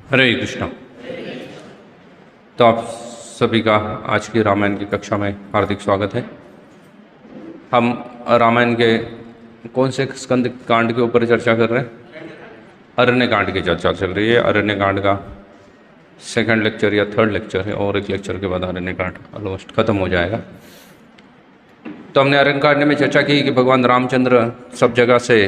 हरे कृष्णा। तो आप सभी का आज की रामायण की कक्षा में हार्दिक स्वागत है। हम रामायण के कौन से स्कंद कांड के ऊपर चर्चा कर रहे हैं? अरण्य कांड की चर्चा चल रही है। अरण्य कांड का सेकंड लेक्चर या थर्ड लेक्चर है और एक लेक्चर के बाद अरण्य कांड ऑलमोस्ट खत्म हो जाएगा। तो हमने अरण्य कांड में चर्चा की कि भगवान रामचंद्र सब जगह से,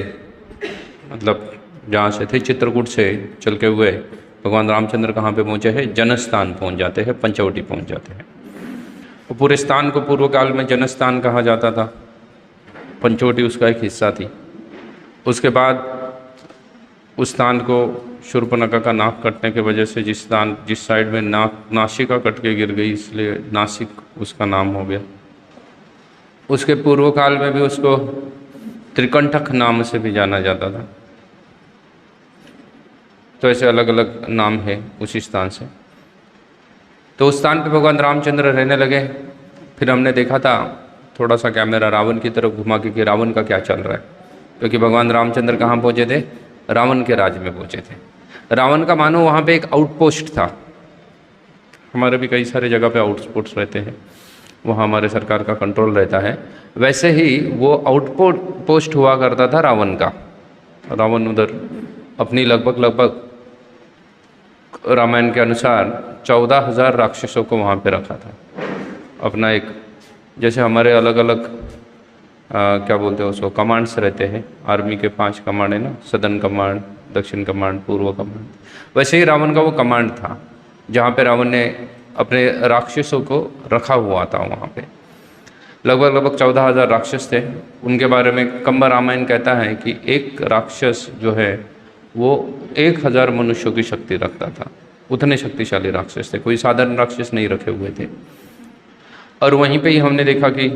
मतलब जहाँ से थे चित्रकूट से चल के हुए भगवान रामचंद्र कहाँ पे पहुँचे हैं? जनस्थान पहुँच जाते हैं, पंचवटी पहुँच जाते हैं। और पूरे स्थान को पूर्व काल में जनस्थान कहा जाता था, पंचवटी उसका एक हिस्सा थी। उसके बाद उस स्थान को शूर्पणखा का नाक कटने की वजह से जिस साइड में नासिका कट के गिर गई, इसलिए नासिक उसका नाम हो गया। उसके पूर्व काल में भी उसको त्रिकंठक नाम से भी जाना जाता था। तो ऐसे अलग अलग नाम है उसी स्थान से। तो उस स्थान पे भगवान रामचंद्र रहने लगे। फिर हमने देखा था थोड़ा सा कैमरा रावण की तरफ घुमा के कि रावण का क्या चल रहा है, क्योंकि भगवान रामचंद्र कहाँ पहुँचे थे? रावण के राज्य में पहुँचे थे। रावण का मानो वहाँ पे एक आउटपोस्ट था। हमारे भी कई सारे जगह पे आउटपोस्ट रहते हैं, वहाँ हमारे सरकार का कंट्रोल रहता है। वैसे ही वो आउटपोस्ट हुआ करता था रावण का। रावण उधर अपनी लगभग रामायण के अनुसार 14,000 राक्षसों को वहाँ पे रखा था। अपना एक, जैसे हमारे अलग अलग क्या बोलते हैं उसको, कमांड्स रहते हैं। आर्मी के 5 कमांड है ना, सदर्न कमांड, दक्षिण कमांड, पूर्व कमांड। वैसे ही रावण का वो कमांड था, जहाँ पे रावण ने अपने राक्षसों को रखा हुआ था। वहाँ पे लगभग 14,000 राक्षस थे। उनके बारे में कंब रामायण कहता है कि एक राक्षस जो है वो 1,000 मनुष्यों की शक्ति रखता था। उतने शक्तिशाली राक्षस थे, कोई साधारण राक्षस नहीं रखे हुए थे। और वहीं पे ही हमने देखा कि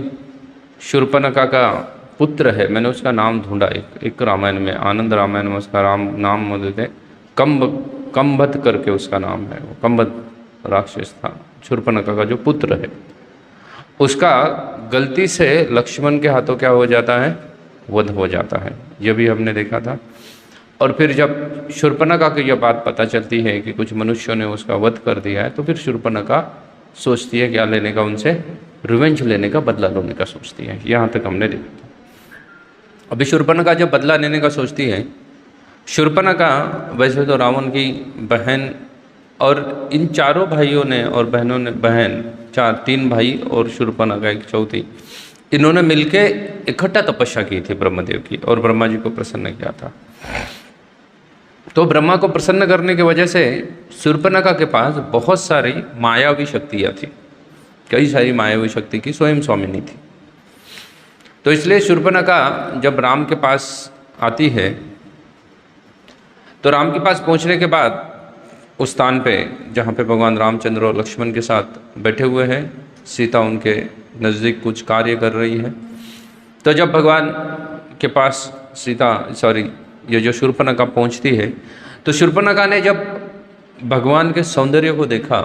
शूर्पणखा का पुत्र है, मैंने उसका नाम ढूंढा एक रामायण में, आनंद रामायण में उसका नाम मौजूद है, कंबध करके उसका नाम है। वो कंबध राक्षस था, शूर्पणखा का जो पुत्र है। उसका गलती से लक्ष्मण के हाथों क्या हो जाता है? वध हो जाता है। ये भी हमने देखा था। और फिर जब शूर्पणखा की यह बात पता चलती है कि कुछ मनुष्यों ने उसका वध कर दिया है, तो फिर शूर्पणखा सोचती है क्या लेने का, उनसे रिवेंज लेने का, बदला लेने का सोचती है। यहाँ तक हमने देखा था। अभी शूर्पणखा जब बदला लेने का सोचती है, शूर्पणखा वैसे तो रावण की बहन और इन चारों भाइयों ने और बहनों ने, तीन भाई और शूर्पणखा एक चौथी, इन्होंने मिलके इकट्ठा तपस्या की थी ब्रह्मदेव की, और ब्रह्मा जी को प्रसन्न किया था। तो ब्रह्मा को प्रसन्न करने की वजह से शूर्पणखा के पास बहुत सारी मायावी शक्तियाँ थी, कई सारी मायावी शक्ति की स्वयं स्वामिनी थी। तो इसलिए शूर्पणखा जब राम के पास आती है, तो राम के पास पहुँचने के बाद उस स्थान पे जहाँ पे भगवान रामचंद्र और लक्ष्मण के साथ बैठे हुए हैं, सीता उनके नज़दीक कुछ कार्य कर रही है। तो जब भगवान के पास ये जो शूर्पणखा पहुँचती है, तो शूर्पणखा ने जब भगवान के सौंदर्य को देखा,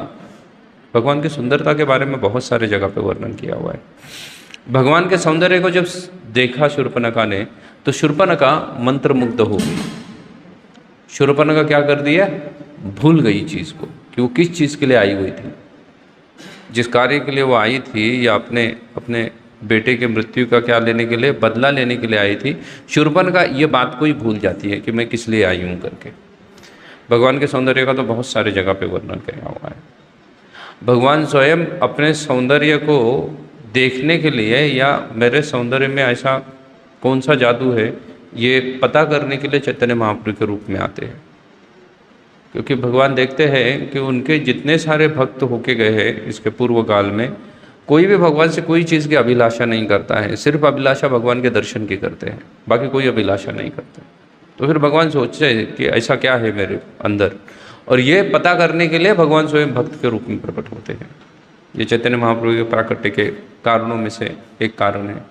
भगवान की सुंदरता के बारे में बहुत सारे जगह पे वर्णन किया हुआ है। भगवान के सौंदर्य को जब देखा शूर्पणखा ने, तो शूर्पणखा मंत्रमुग्ध हो गई। शूर्पणखा क्या कर दिया? भूल गई चीज़ को, कि वो किस चीज़ के लिए आई हुई थी, जिस कार्य के लिए वो आई थी, या अपने बेटे के मृत्यु का क्या लेने के लिए, बदला लेने के लिए आई थी। शूर्पणखा ये बात को ही भूल जाती है कि मैं किस लिए आई हूँ करके। भगवान के सौंदर्य का तो बहुत सारे जगह पे वर्णन किया हुआ है। भगवान स्वयं अपने सौंदर्य को देखने के लिए, या मेरे सौंदर्य में ऐसा कौन सा जादू है, ये पता करने के लिए चैतन्य महाप्रभु के रूप में आते हैं। क्योंकि भगवान देखते हैं कि उनके जितने सारे भक्त होके गए हैं इसके पूर्व काल में, कोई भी भगवान से कोई चीज़ की अभिलाषा नहीं करता है। सिर्फ अभिलाषा भगवान के दर्शन की करते हैं, बाकी कोई अभिलाषा नहीं करते। तो फिर भगवान सोचते हैं कि ऐसा क्या है मेरे अंदर, और ये पता करने के लिए भगवान स्वयं भक्त के रूप में प्रकट होते हैं। ये चैतन्य महाप्रभु के प्राकट्य के कारणों में से एक कारण है।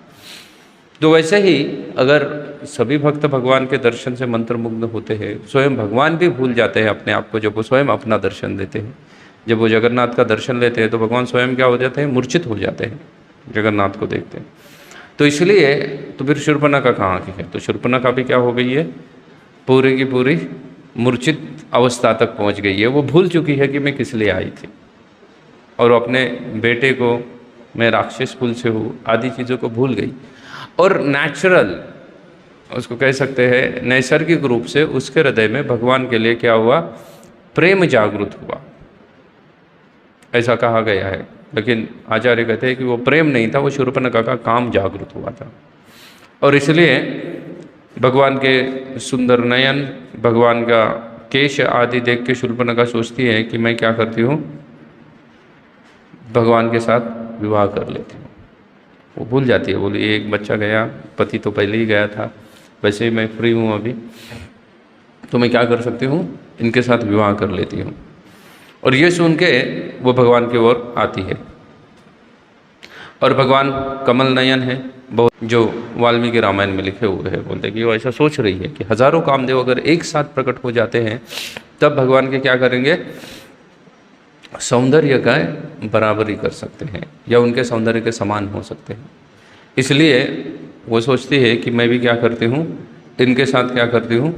तो वैसे ही अगर सभी भक्त भगवान के दर्शन से मंत्रमुग्ध होते हैं, स्वयं भगवान भी भूल जाते हैं अपने आप को जब वो स्वयं अपना दर्शन देते हैं। जब वो जगन्नाथ का दर्शन लेते हैं तो भगवान स्वयं क्या हो जाते हैं? मूर्छित हो जाते हैं जगन्नाथ को देखते हैं। तो इसलिए तो फिर शूर्पणखा कहाँ की है? तो शूर्पणखा भी क्या हो गई है? पूरी की पूरी मूर्छित अवस्था तक पहुंच गई है, वो भूल चुकी है कि मैं किस लिए आई थी, और अपने बेटे को मैं राक्षस कुल से हूँ आदि चीज़ों को भूल गई। और नेचुरल, उसको कह सकते हैं नैसर्गिक रूप से उसके हृदय में भगवान के लिए क्या हुआ, प्रेम जागृत हुआ, ऐसा कहा गया है। लेकिन आचार्य कहते हैं कि वो प्रेम नहीं था, वो शूर्पणखा का काम जागृत हुआ था। और इसलिए भगवान के सुंदर नयन, भगवान का केश आदि देख के शूर्पणखा सोचती है कि मैं क्या करती हूँ, भगवान के साथ विवाह कर लेती हूँ। वो भूल जाती है, बोली एक बच्चा गया, पति तो पहले ही गया था, वैसे ही मैं फ्री हूँ अभी, तो मैं क्या कर सकती हूँ, इनके साथ विवाह कर लेती हूँ। और ये सुन के वो भगवान की ओर आती है। और भगवान कमल नयन है, बहुत जो वाल्मीकि रामायण में लिखे हुए हैं, बोलते कि वो ऐसा सोच रही है कि हजारों कामदेव अगर एक साथ प्रकट हो जाते हैं तब भगवान के क्या करेंगे, सौंदर्य का बराबरी कर सकते हैं या उनके सौंदर्य के समान हो सकते हैं। इसलिए वो सोचती है कि मैं भी क्या करती हूँ, इनके साथ क्या करती हूँ,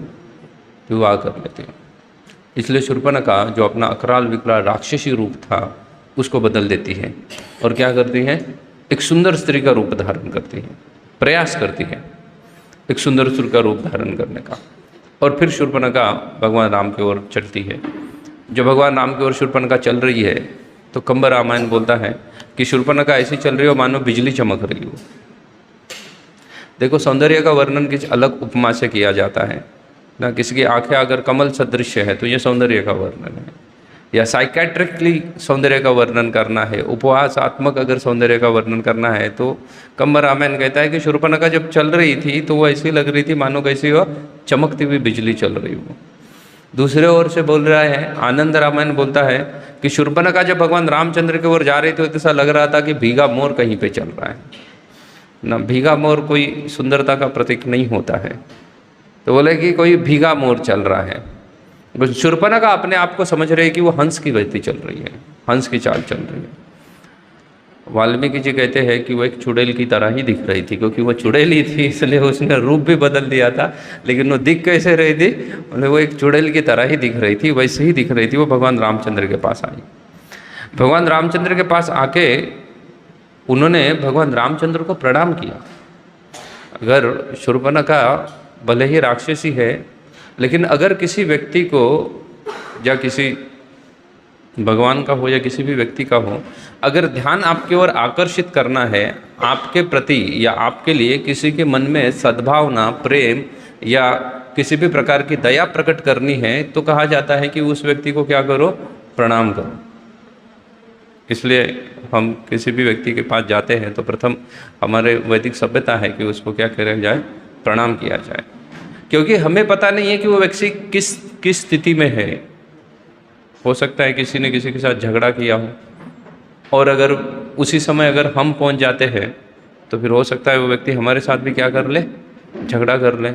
विवाह कर लेती हूँ। इसलिए शूर्पणखा जो अपना अकराल विकराल राक्षसी रूप था उसको बदल देती है और क्या करती है, एक सुंदर स्त्री का रूप धारण करती है, प्रयास करती है एक सुंदर स्त्री का रूप धारण करने का। और फिर शूर्पणखा भगवान राम की ओर चलती है। जब भगवान राम की ओर शूर्पणखा चल रही है तो कंब रामायण बोलता है कि शूर्पणखा ऐसी चल रही हो मानो बिजली चमक रही हो। देखो, सौंदर्य का वर्णन किसी अलग उपमा से किया जाता है ना, किसी की आंखें अगर कमल सदृश है तो ये सौंदर्य का वर्णन है, या साइकेट्रिकली सौंदर्य का वर्णन करना है, उपहासात्मक अगर सौंदर्य का वर्णन करना है तो कंब रामायण कहता है कि शूर्पणखा जब चल रही थी तो वो ऐसी लग रही थी मानो कैसी हो, चमकती हुई बिजली चल रही हो। दूसरे ओर से बोल रहा है आनंद रामायण बोलता है कि शूर्पणखा जब भगवान रामचंद्र की ओर जा रही थी तो ऐसा लग रहा था कि भीगा मोर कहीं पे चल रहा है ना। भीगा मोर कोई सुंदरता का प्रतीक नहीं होता है, तो बोले कि कोई भीगा मोर चल रहा है। बस शूर्पणखा अपने आप को समझ रही है कि वो हंस की गति चल रही है, हंस की चाल चल रही है। वाल्मीकि जी कहते हैं कि वो एक चुड़ैल की तरह ही दिख रही थी, क्योंकि वो चुड़ैल ही थी इसलिए उसने रूप भी बदल दिया था, लेकिन वो दिख कैसे रही थी, बोले वो एक चुड़ैल की तरह ही दिख रही थी, वैसे ही दिख रही थी। वो भगवान रामचंद्र के पास आई। भगवान रामचंद्र के पास आके उन्होंने भगवान रामचंद्र को प्रणाम किया। अगर शूर्पणखा भले ही राक्षसी है, लेकिन अगर किसी व्यक्ति को या किसी भगवान का हो या किसी भी व्यक्ति का हो, अगर ध्यान आपकी ओर आकर्षित करना है, आपके प्रति या आपके लिए किसी के मन में सद्भावना, प्रेम या किसी भी प्रकार की दया प्रकट करनी है, तो कहा जाता है कि उस व्यक्ति को क्या करो, प्रणाम करो। इसलिए हम किसी भी व्यक्ति के पास जाते हैं तो प्रथम हमारे वैदिक सभ्यता है कि उसको क्या किया जाए, प्रणाम किया जाए, क्योंकि हमें पता नहीं है कि वो व्यक्ति किस स्थिति में है। हो सकता है किसी ने किसी के साथ झगड़ा किया हो, और अगर उसी समय अगर हम पहुंच जाते हैं तो फिर हो सकता है वो व्यक्ति हमारे साथ भी क्या कर ले, झगड़ा कर ले।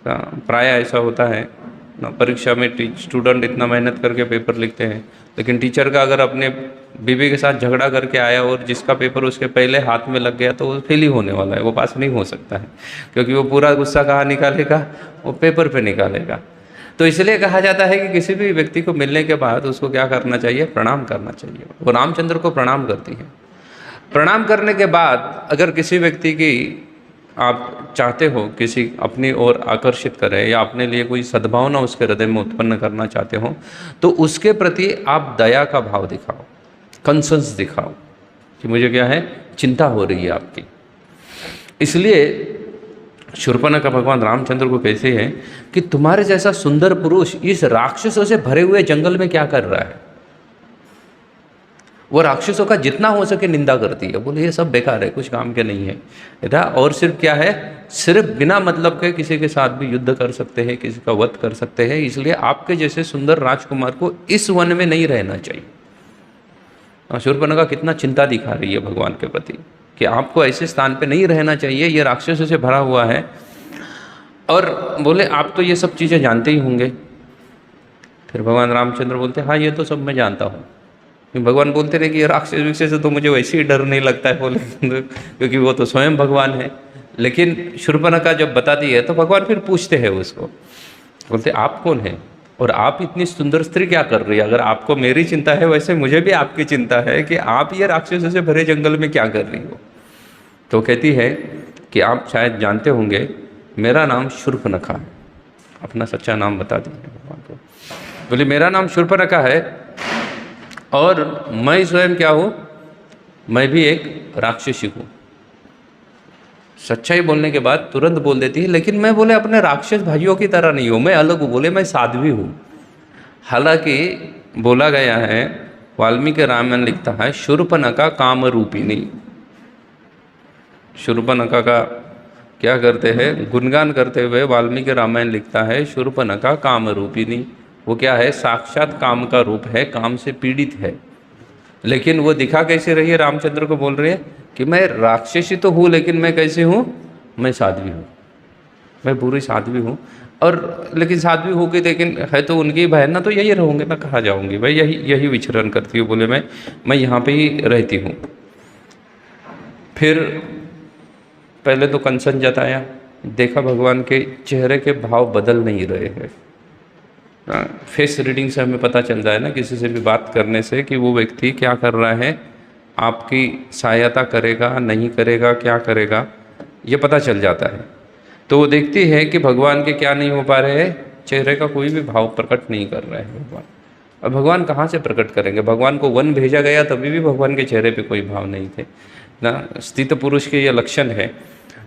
प्राय ऐसा होता है ना, परीक्षा में स्टूडेंट इतना मेहनत करके पेपर लिखते हैं, लेकिन टीचर का अगर अपने बीवी के साथ झगड़ा करके आया और जिसका पेपर उसके पहले हाथ में लग गया तो वो फेल ही होने वाला है, वो पास नहीं हो सकता है, क्योंकि वो पूरा गुस्सा कहाँ निकालेगा, वो पेपर पे निकालेगा। तो इसलिए कहा जाता है कि किसी भी व्यक्ति को मिलने के बाद उसको क्या करना चाहिए, प्रणाम करना चाहिए। वो रामचंद्र को प्रणाम करती है। प्रणाम करने के बाद अगर किसी व्यक्ति की आप चाहते हो किसी अपनी ओर आकर्षित करें या अपने लिए कोई सद्भावना उसके हृदय में उत्पन्न करना चाहते हो, तो उसके प्रति आप दया का भाव दिखाओ, कंसर्न्स दिखाओ कि मुझे क्या है, चिंता हो रही है आपकी। इसलिए शूर्पणखा भगवान रामचंद्र को कहते हैं कि तुम्हारे जैसा सुंदर पुरुष इस राक्षसों से भरे हुए जंगल में क्या कर रहा है। वो राक्षसों का जितना हो सके निंदा करती है, बोले ये सब बेकार है, कुछ काम के नहीं है बेटा। और सिर्फ क्या है, सिर्फ बिना मतलब के किसी के साथ भी युद्ध कर सकते हैं, किसी का वध कर सकते हैं। इसलिए आपके जैसे सुंदर राजकुमार को इस वन में नहीं रहना चाहिए। शूर्पणखा कितना चिंता दिखा रही है भगवान के प्रति कि आपको ऐसे स्थान पे नहीं रहना चाहिए, ये राक्षसों से भरा हुआ है। और बोले आप तो ये सब चीज़ें जानते ही होंगे। फिर भगवान रामचंद्र बोलते हाँ ये तो सब मैं जानता हूँ। भगवान बोलते रहे कि ये राक्षस विक्षस से तो मुझे वैसे ही डर नहीं लगता है, बोले क्योंकि वो तो स्वयं भगवान है। लेकिन शूर्पणखा जब बताती है तो भगवान फिर पूछते हैं उसको, बोलते आप कौन हैं और आप इतनी सुंदर स्त्री क्या कर रही है? अगर आपको मेरी चिंता है वैसे मुझे भी आपकी चिंता है कि आप ये राक्षसों से भरे जंगल में क्या कर रही हो। तो कहती है कि आप शायद जानते होंगे मेरा नाम शूर्पणखा है। अपना सच्चा नाम बता दीजिए भगवान को। बोले मेरा नाम शूर्पणखा है और मैं स्वयं क्या हूँ, मैं भी एक राक्षसी हूँ। सच्चाई बोलने के बाद तुरंत बोल देती है लेकिन मैं बोले अपने राक्षस भाइयों की तरह नहीं हूँ, मैं अलग हूँ। बोले मैं साध्वी हूँ। हालांकि बोला गया है, वाल्मीकि रामायण लिखता है शूर्पणखा काम रूपिणी। शूर्पणखा का क्या करते हैं, गुणगान करते हुए वाल्मीकि रामायण लिखता है शूर्पणखा काम रूपिणी। वो क्या है, साक्षात काम का रूप है, काम से पीड़ित है। लेकिन वो दिखा कैसे रही है, रामचंद्र को बोल रही है कि मैं राक्षसी तो हूँ लेकिन मैं कैसे हूँ, मैं साध्वी हूँ, मैं पूरी साध्वी हूँ। और लेकिन साध्वी होगी लेकिन है तो उनकी बहन ना, तो यही रहूँगे ना, कहाँ जाऊँगी भाई, यही यही विचरण करती हूँ। बोले मैं यहाँ पे ही रहती हूँ। फिर पहले तो कंसन जताया, देखा भगवान के चेहरे के भाव बदल नहीं रहे हैं। फेस रीडिंग से हमें पता चल रहा है ना, किसी से भी बात करने से, कि वो व्यक्ति क्या कर रहा है, आपकी सहायता करेगा नहीं करेगा, क्या करेगा, ये पता चल जाता है। तो वो देखती है कि भगवान के क्या नहीं हो पा रहे हैं, चेहरे का कोई भी भाव प्रकट नहीं कर रहे हैं भगवान। अब भगवान कहाँ से प्रकट करेंगे? भगवान को वन भेजा गया तभी भी भगवान के चेहरे पे कोई भाव नहीं थे ना। स्थित पुरुष के ये लक्षण है।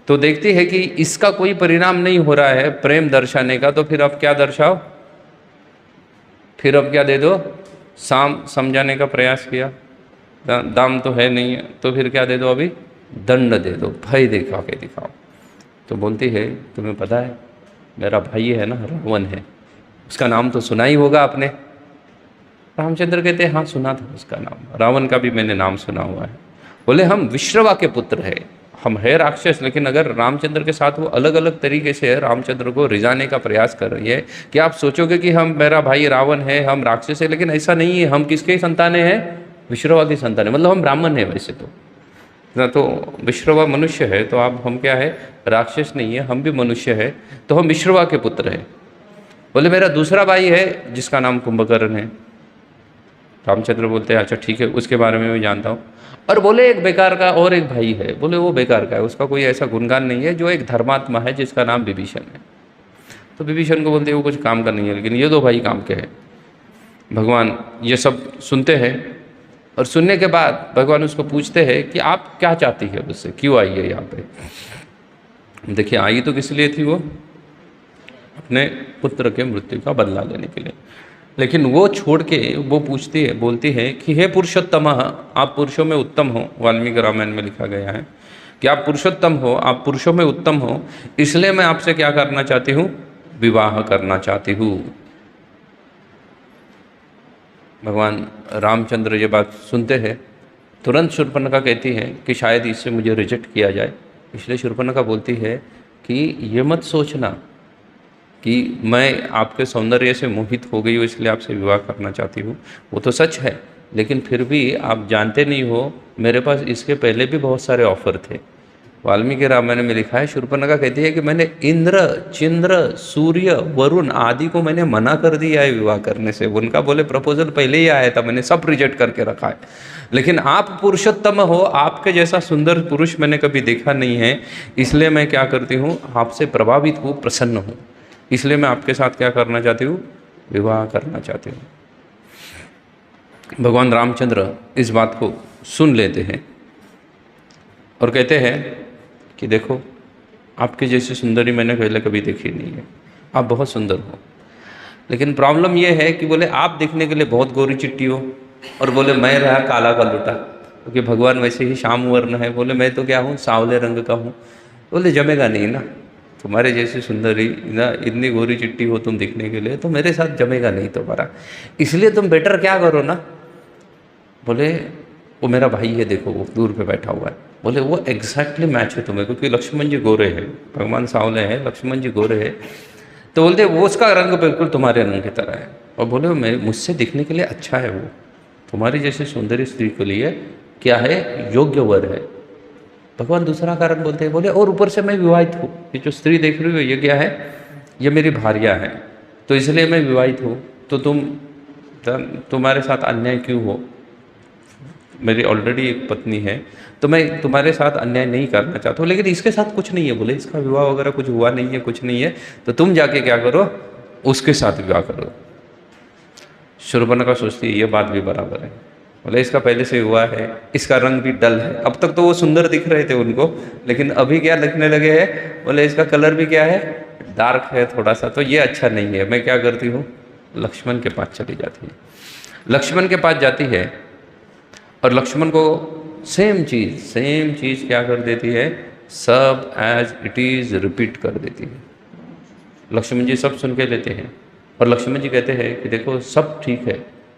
तो देखती है कि इसका कोई परिणाम नहीं हो रहा है प्रेम दर्शाने का, तो फिर अब क्या दर्शाओ, फिर अब क्या दे दो, साम समझाने का प्रयास किया, दाम तो है नहीं है, तो फिर क्या दे दो, अभी दंड दे दो, भय दिखा के दिखाओ। तो बोलती है तुम्हें पता है मेरा भाई है ना, रावण है, उसका नाम तो सुना ही होगा आपने। रामचंद्र कहते हैं हाँ सुना था उसका नाम, रावण का भी मैंने नाम सुना हुआ है। बोले हम विश्रवा के पुत्र है, हम है राक्षस, लेकिन अगर रामचंद्र के साथ वो अलग अलग तरीके से रामचंद्र को रिझाने का प्रयास कर रही है कि आप सोचोगे कि हम, मेरा भाई रावण है, हम राक्षस है, लेकिन ऐसा नहीं है। हम किसके संतान हैं, विश्रवा की संतान है, मतलब हम ब्राह्मण है वैसे तो ना, तो विश्रवा मनुष्य है, तो आप हम क्या है, राक्षस नहीं है, हम भी मनुष्य है, तो हम विश्रवा के पुत्र हैं। बोले मेरा दूसरा भाई है जिसका नाम कुंभकर्ण है। रामचंद्र बोलते हैं अच्छा ठीक है, उसके बारे में मैं जानता हूँ। और बोले एक बेकार का और एक भाई है। बोले वो बेकार का है, उसका कोई ऐसा गुणगान नहीं है, जो एक धर्मात्मा है जिसका नाम विभीषण है। तो विभीषण को बोलते हैं वो कुछ काम का नहीं है, लेकिन ये दो भाई काम के हैं। भगवान ये सब सुनते हैं और सुनने के बाद भगवान उसको पूछते हैं कि आप क्या चाहती है उससे, क्यों आई है यहाँ पे। देखिए आई तो किस लिए थी, वो अपने पुत्र के मृत्यु का बदला लेने के लिए। लेकिन वो छोड़ के वो पूछती है, बोलती है कि हे पुरुषोत्तम, आप पुरुषों में उत्तम हो। वाल्मीकि रामायण में लिखा गया है कि आप पुरुषोत्तम हो, आप पुरुषों में उत्तम हो, इसलिए मैं आपसे क्या करना चाहती हूँ, विवाह करना चाहती हूँ। भगवान रामचंद्र ये बात सुनते हैं, तुरंत शूर्पणखा कहती है कि शायद इससे मुझे रिजेक्ट किया जाए। इसलिए शूर्पणखा बोलती है कि ये मत सोचना कि मैं आपके सौंदर्य से मोहित हो गई हूँ इसलिए आपसे विवाह करना चाहती हूँ। वो तो सच है, लेकिन फिर भी आप जानते नहीं हो मेरे पास इसके पहले भी बहुत सारे ऑफर थे। वाल्मीकि रामायण में लिखा है, शूर्पणखा कहती है कि मैंने इंद्र, चिंद्र, सूर्य, वरुण आदि को मैंने मना कर दिया है विवाह करने से। उनका बोले प्रपोजल पहले ही आया था, मैंने सब रिजेक्ट करके रखा है। लेकिन आप पुरुषोत्तम हो, आपके जैसा सुंदर पुरुष मैंने कभी देखा नहीं है, इसलिए मैं क्या करती हूँ, आपसे प्रभावित हूँ, प्रसन्न हूँ, इसलिए मैं आपके साथ क्या करना चाहती हूँ, विवाह करना चाहती हूँ। भगवान रामचंद्र इस बात को सुन लेते हैं और कहते हैं कि देखो आपकी जैसी सुंदरी मैंने पहले कभी देखी नहीं है, आप बहुत सुंदर हो, लेकिन प्रॉब्लम ये है कि बोले आप दिखने के लिए बहुत गोरी चिट्टी हो, और बोले मैं रहा काला का लुटा, क्योंकि भगवान वैसे ही श्याम वर्ण है। बोले मैं तो क्या हूँ, सांवले रंग का हूँ। बोले जमेगा नहीं ना, तुम्हारे जैसी सुंदरी ना, इतनी गोरी चिट्टी हो तुम दिखने के लिए, तो मेरे साथ जमेगा नहीं तुम्हारा, इसलिए तुम बेटर क्या करो ना। बोले वो मेरा भाई है, देखो वो दूर पे बैठा हुआ है। बोले वो एग्जैक्टली मैच है तुम्हें, क्योंकि लक्ष्मण जी गोरे हैं, भगवान सांवले हैं, लक्ष्मण जी गोरे हैं। तो बोलते वो उसका रंग बिल्कुल तुम्हारे रंग की तरह है। और बोले मैं, मुझसे दिखने के लिए अच्छा है, वो तुम्हारी जैसी सुंदरी स्त्री के लिए क्या है, योग्य वर है। भगवान दूसरा कारण बोलते हैं, बोले और ऊपर से मैं विवाहित हूँ, ये जो स्त्री देख रही हो ये क्या है, ये मेरी भार्या है। तो इसलिए मैं विवाहित हूँ, तो तुम्हारे साथ अन्याय क्यों हो? मेरी ऑलरेडी एक पत्नी है, तो मैं तुम्हारे साथ अन्याय नहीं करना चाहता हूँ, लेकिन इसके साथ कुछ नहीं है। बोले इसका विवाह वगैरह कुछ हुआ नहीं है, कुछ नहीं है, तो तुम जाके क्या करो, उसके साथ विवाह करो। शूर्पणखा सोचती है ये बात भी बराबर है। बोले इसका पहले से हुआ है, इसका रंग भी डल है। अब तक तो वो सुंदर दिख रहे थे उनको, लेकिन अभी क्या लगने लगे हैं, बोले इसका कलर भी क्या है, डार्क है थोड़ा सा, तो ये अच्छा नहीं है। मैं क्या करती हूँ, लक्ष्मण के पास चली जाती है। लक्ष्मण के पास जाती है और लक्ष्मण को सेम चीज़ क्या कर देती है, सब एज इट इज़ रिपीट कर देती है। लक्ष्मण जी सब सुन के लेते हैं और लक्ष्मण जी कहते हैं कि देखो सब ठीक है।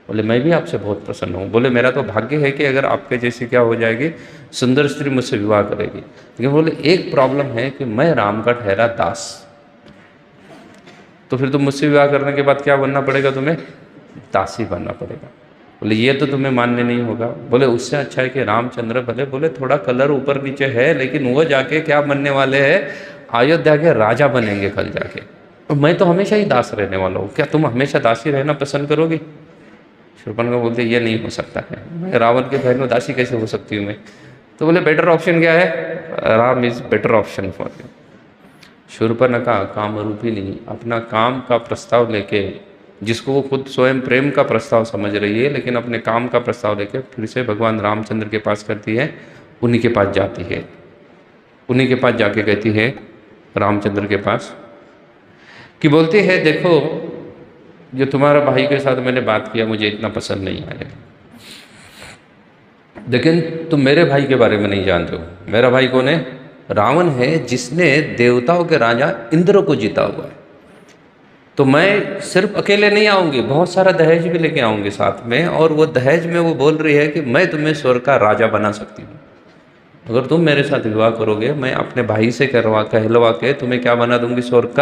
बोले मैं भी आपसे बहुत प्रसन्न हूँ। बोले मेरा तो भाग्य है कि अगर आपके जैसी क्या हो जाएगी, सुंदर स्त्री मुझसे विवाह करेगी, लेकिन बोले एक प्रॉब्लम है कि मैं राम का ठहरा दास। तो फिर तुम मुझसे विवाह करने के बाद क्या बनना पड़ेगा, तुम्हें दासी बनना पड़ेगा। बोले ये तो तुम्हें मानने नहीं होगा। बोले उससे अच्छा है कि रामचंद्र भले बोले थोड़ा कलर ऊपर नीचे है, लेकिन वो जाके क्या बनने वाले हैं, अयोध्या के राजा बनेंगे कल जाके, और मैं तो हमेशा ही दास रहने वाला हूँ। क्या तुम हमेशा दासी रहना पसंद करोगी? शूर्पणखा बोलते ये नहीं हो सकता है, मैं रावण के बहन में दासी कैसे हो सकती हूँ मैं? तो बोले बेटर ऑप्शन क्या है, Ram is better option for you. Shurpanakha कामरूपिणी अपना काम का प्रस्ताव लेके, जिसको वो खुद स्वयं प्रेम का प्रस्ताव समझ रही है, लेकिन अपने काम का प्रस्ताव लेके फिर से भगवान रामचंद्र के पास करती है, उन्हीं के पास जाती है। उन्हीं के पास जाके कहती है रामचंद्र के पास कि बोलती है देखो जो तुम्हारा भाई के साथ मैंने बात किया मुझे इतना पसंद नहीं आया, लेकिन तुम मेरे भाई के बारे में नहीं जानते हो। मेरा भाई कौन है? रावण है, जिसने देवताओं के राजा इंद्र को जीता हुआ है। तो मैं सिर्फ अकेले नहीं आऊँगी, बहुत सारा दहेज भी लेके आऊँगी साथ में, और वो दहेज में वो बोल रही है कि मैं तुम्हें स्वर्ग का राजा बना सकती हूँ। अगर तुम मेरे साथ विवाह करोगे, मैं अपने भाई से कहलवा के तुम्हें क्या बना दूंगी, स्वर्ग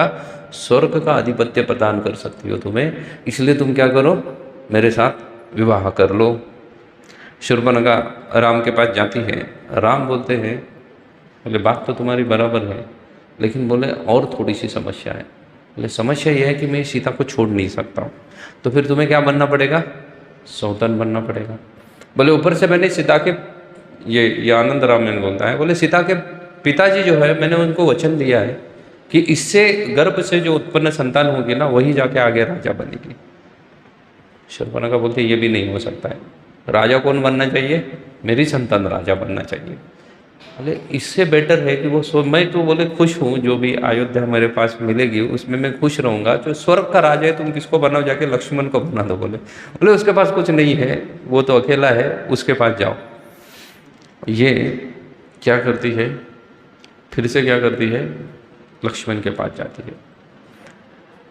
का आधिपत्य प्रदान कर सकती हो तुम्हें, इसलिए तुम क्या करो, मेरे साथ विवाह कर लो। शूर्पणखा राम के पास जाती है। राम बोलते हैं, बोले बात तो तुम्हारी बराबर है, लेकिन बोले और थोड़ी सी समस्या है। बोले समस्या यह है कि मैं सीता को छोड़ नहीं सकता हूँ। तो फिर तुम्हें क्या बनना पड़ेगा, सौतन बनना पड़ेगा। बोले ऊपर से मैंने सीता के, ये आनंद रामायण बोलता है, बोले सीता के पिताजी जो है मैंने उनको वचन दिया है कि इससे गर्भ से जो उत्पन्न संतान होगी ना, वही जाके आगे राजा बनेगी। शूर्पणखा बोलते ये भी नहीं हो सकता है, राजा कौन बनना चाहिए, मेरी संतान राजा बनना चाहिए। बोले इससे बेटर है कि वो मैं तो बोले खुश हूँ, जो भी अयोध्या मेरे पास मिलेगी उसमें मैं खुश रहूँगा। जो स्वर्ग का राजा है तुम किसको बनाओ, जाके लक्ष्मण को बना दो। बोले उसके पास कुछ नहीं है, वो तो अकेला है, उसके पास जाओ। ये क्या करती है, फिर से क्या करती है, लक्ष्मण के पास जाती है।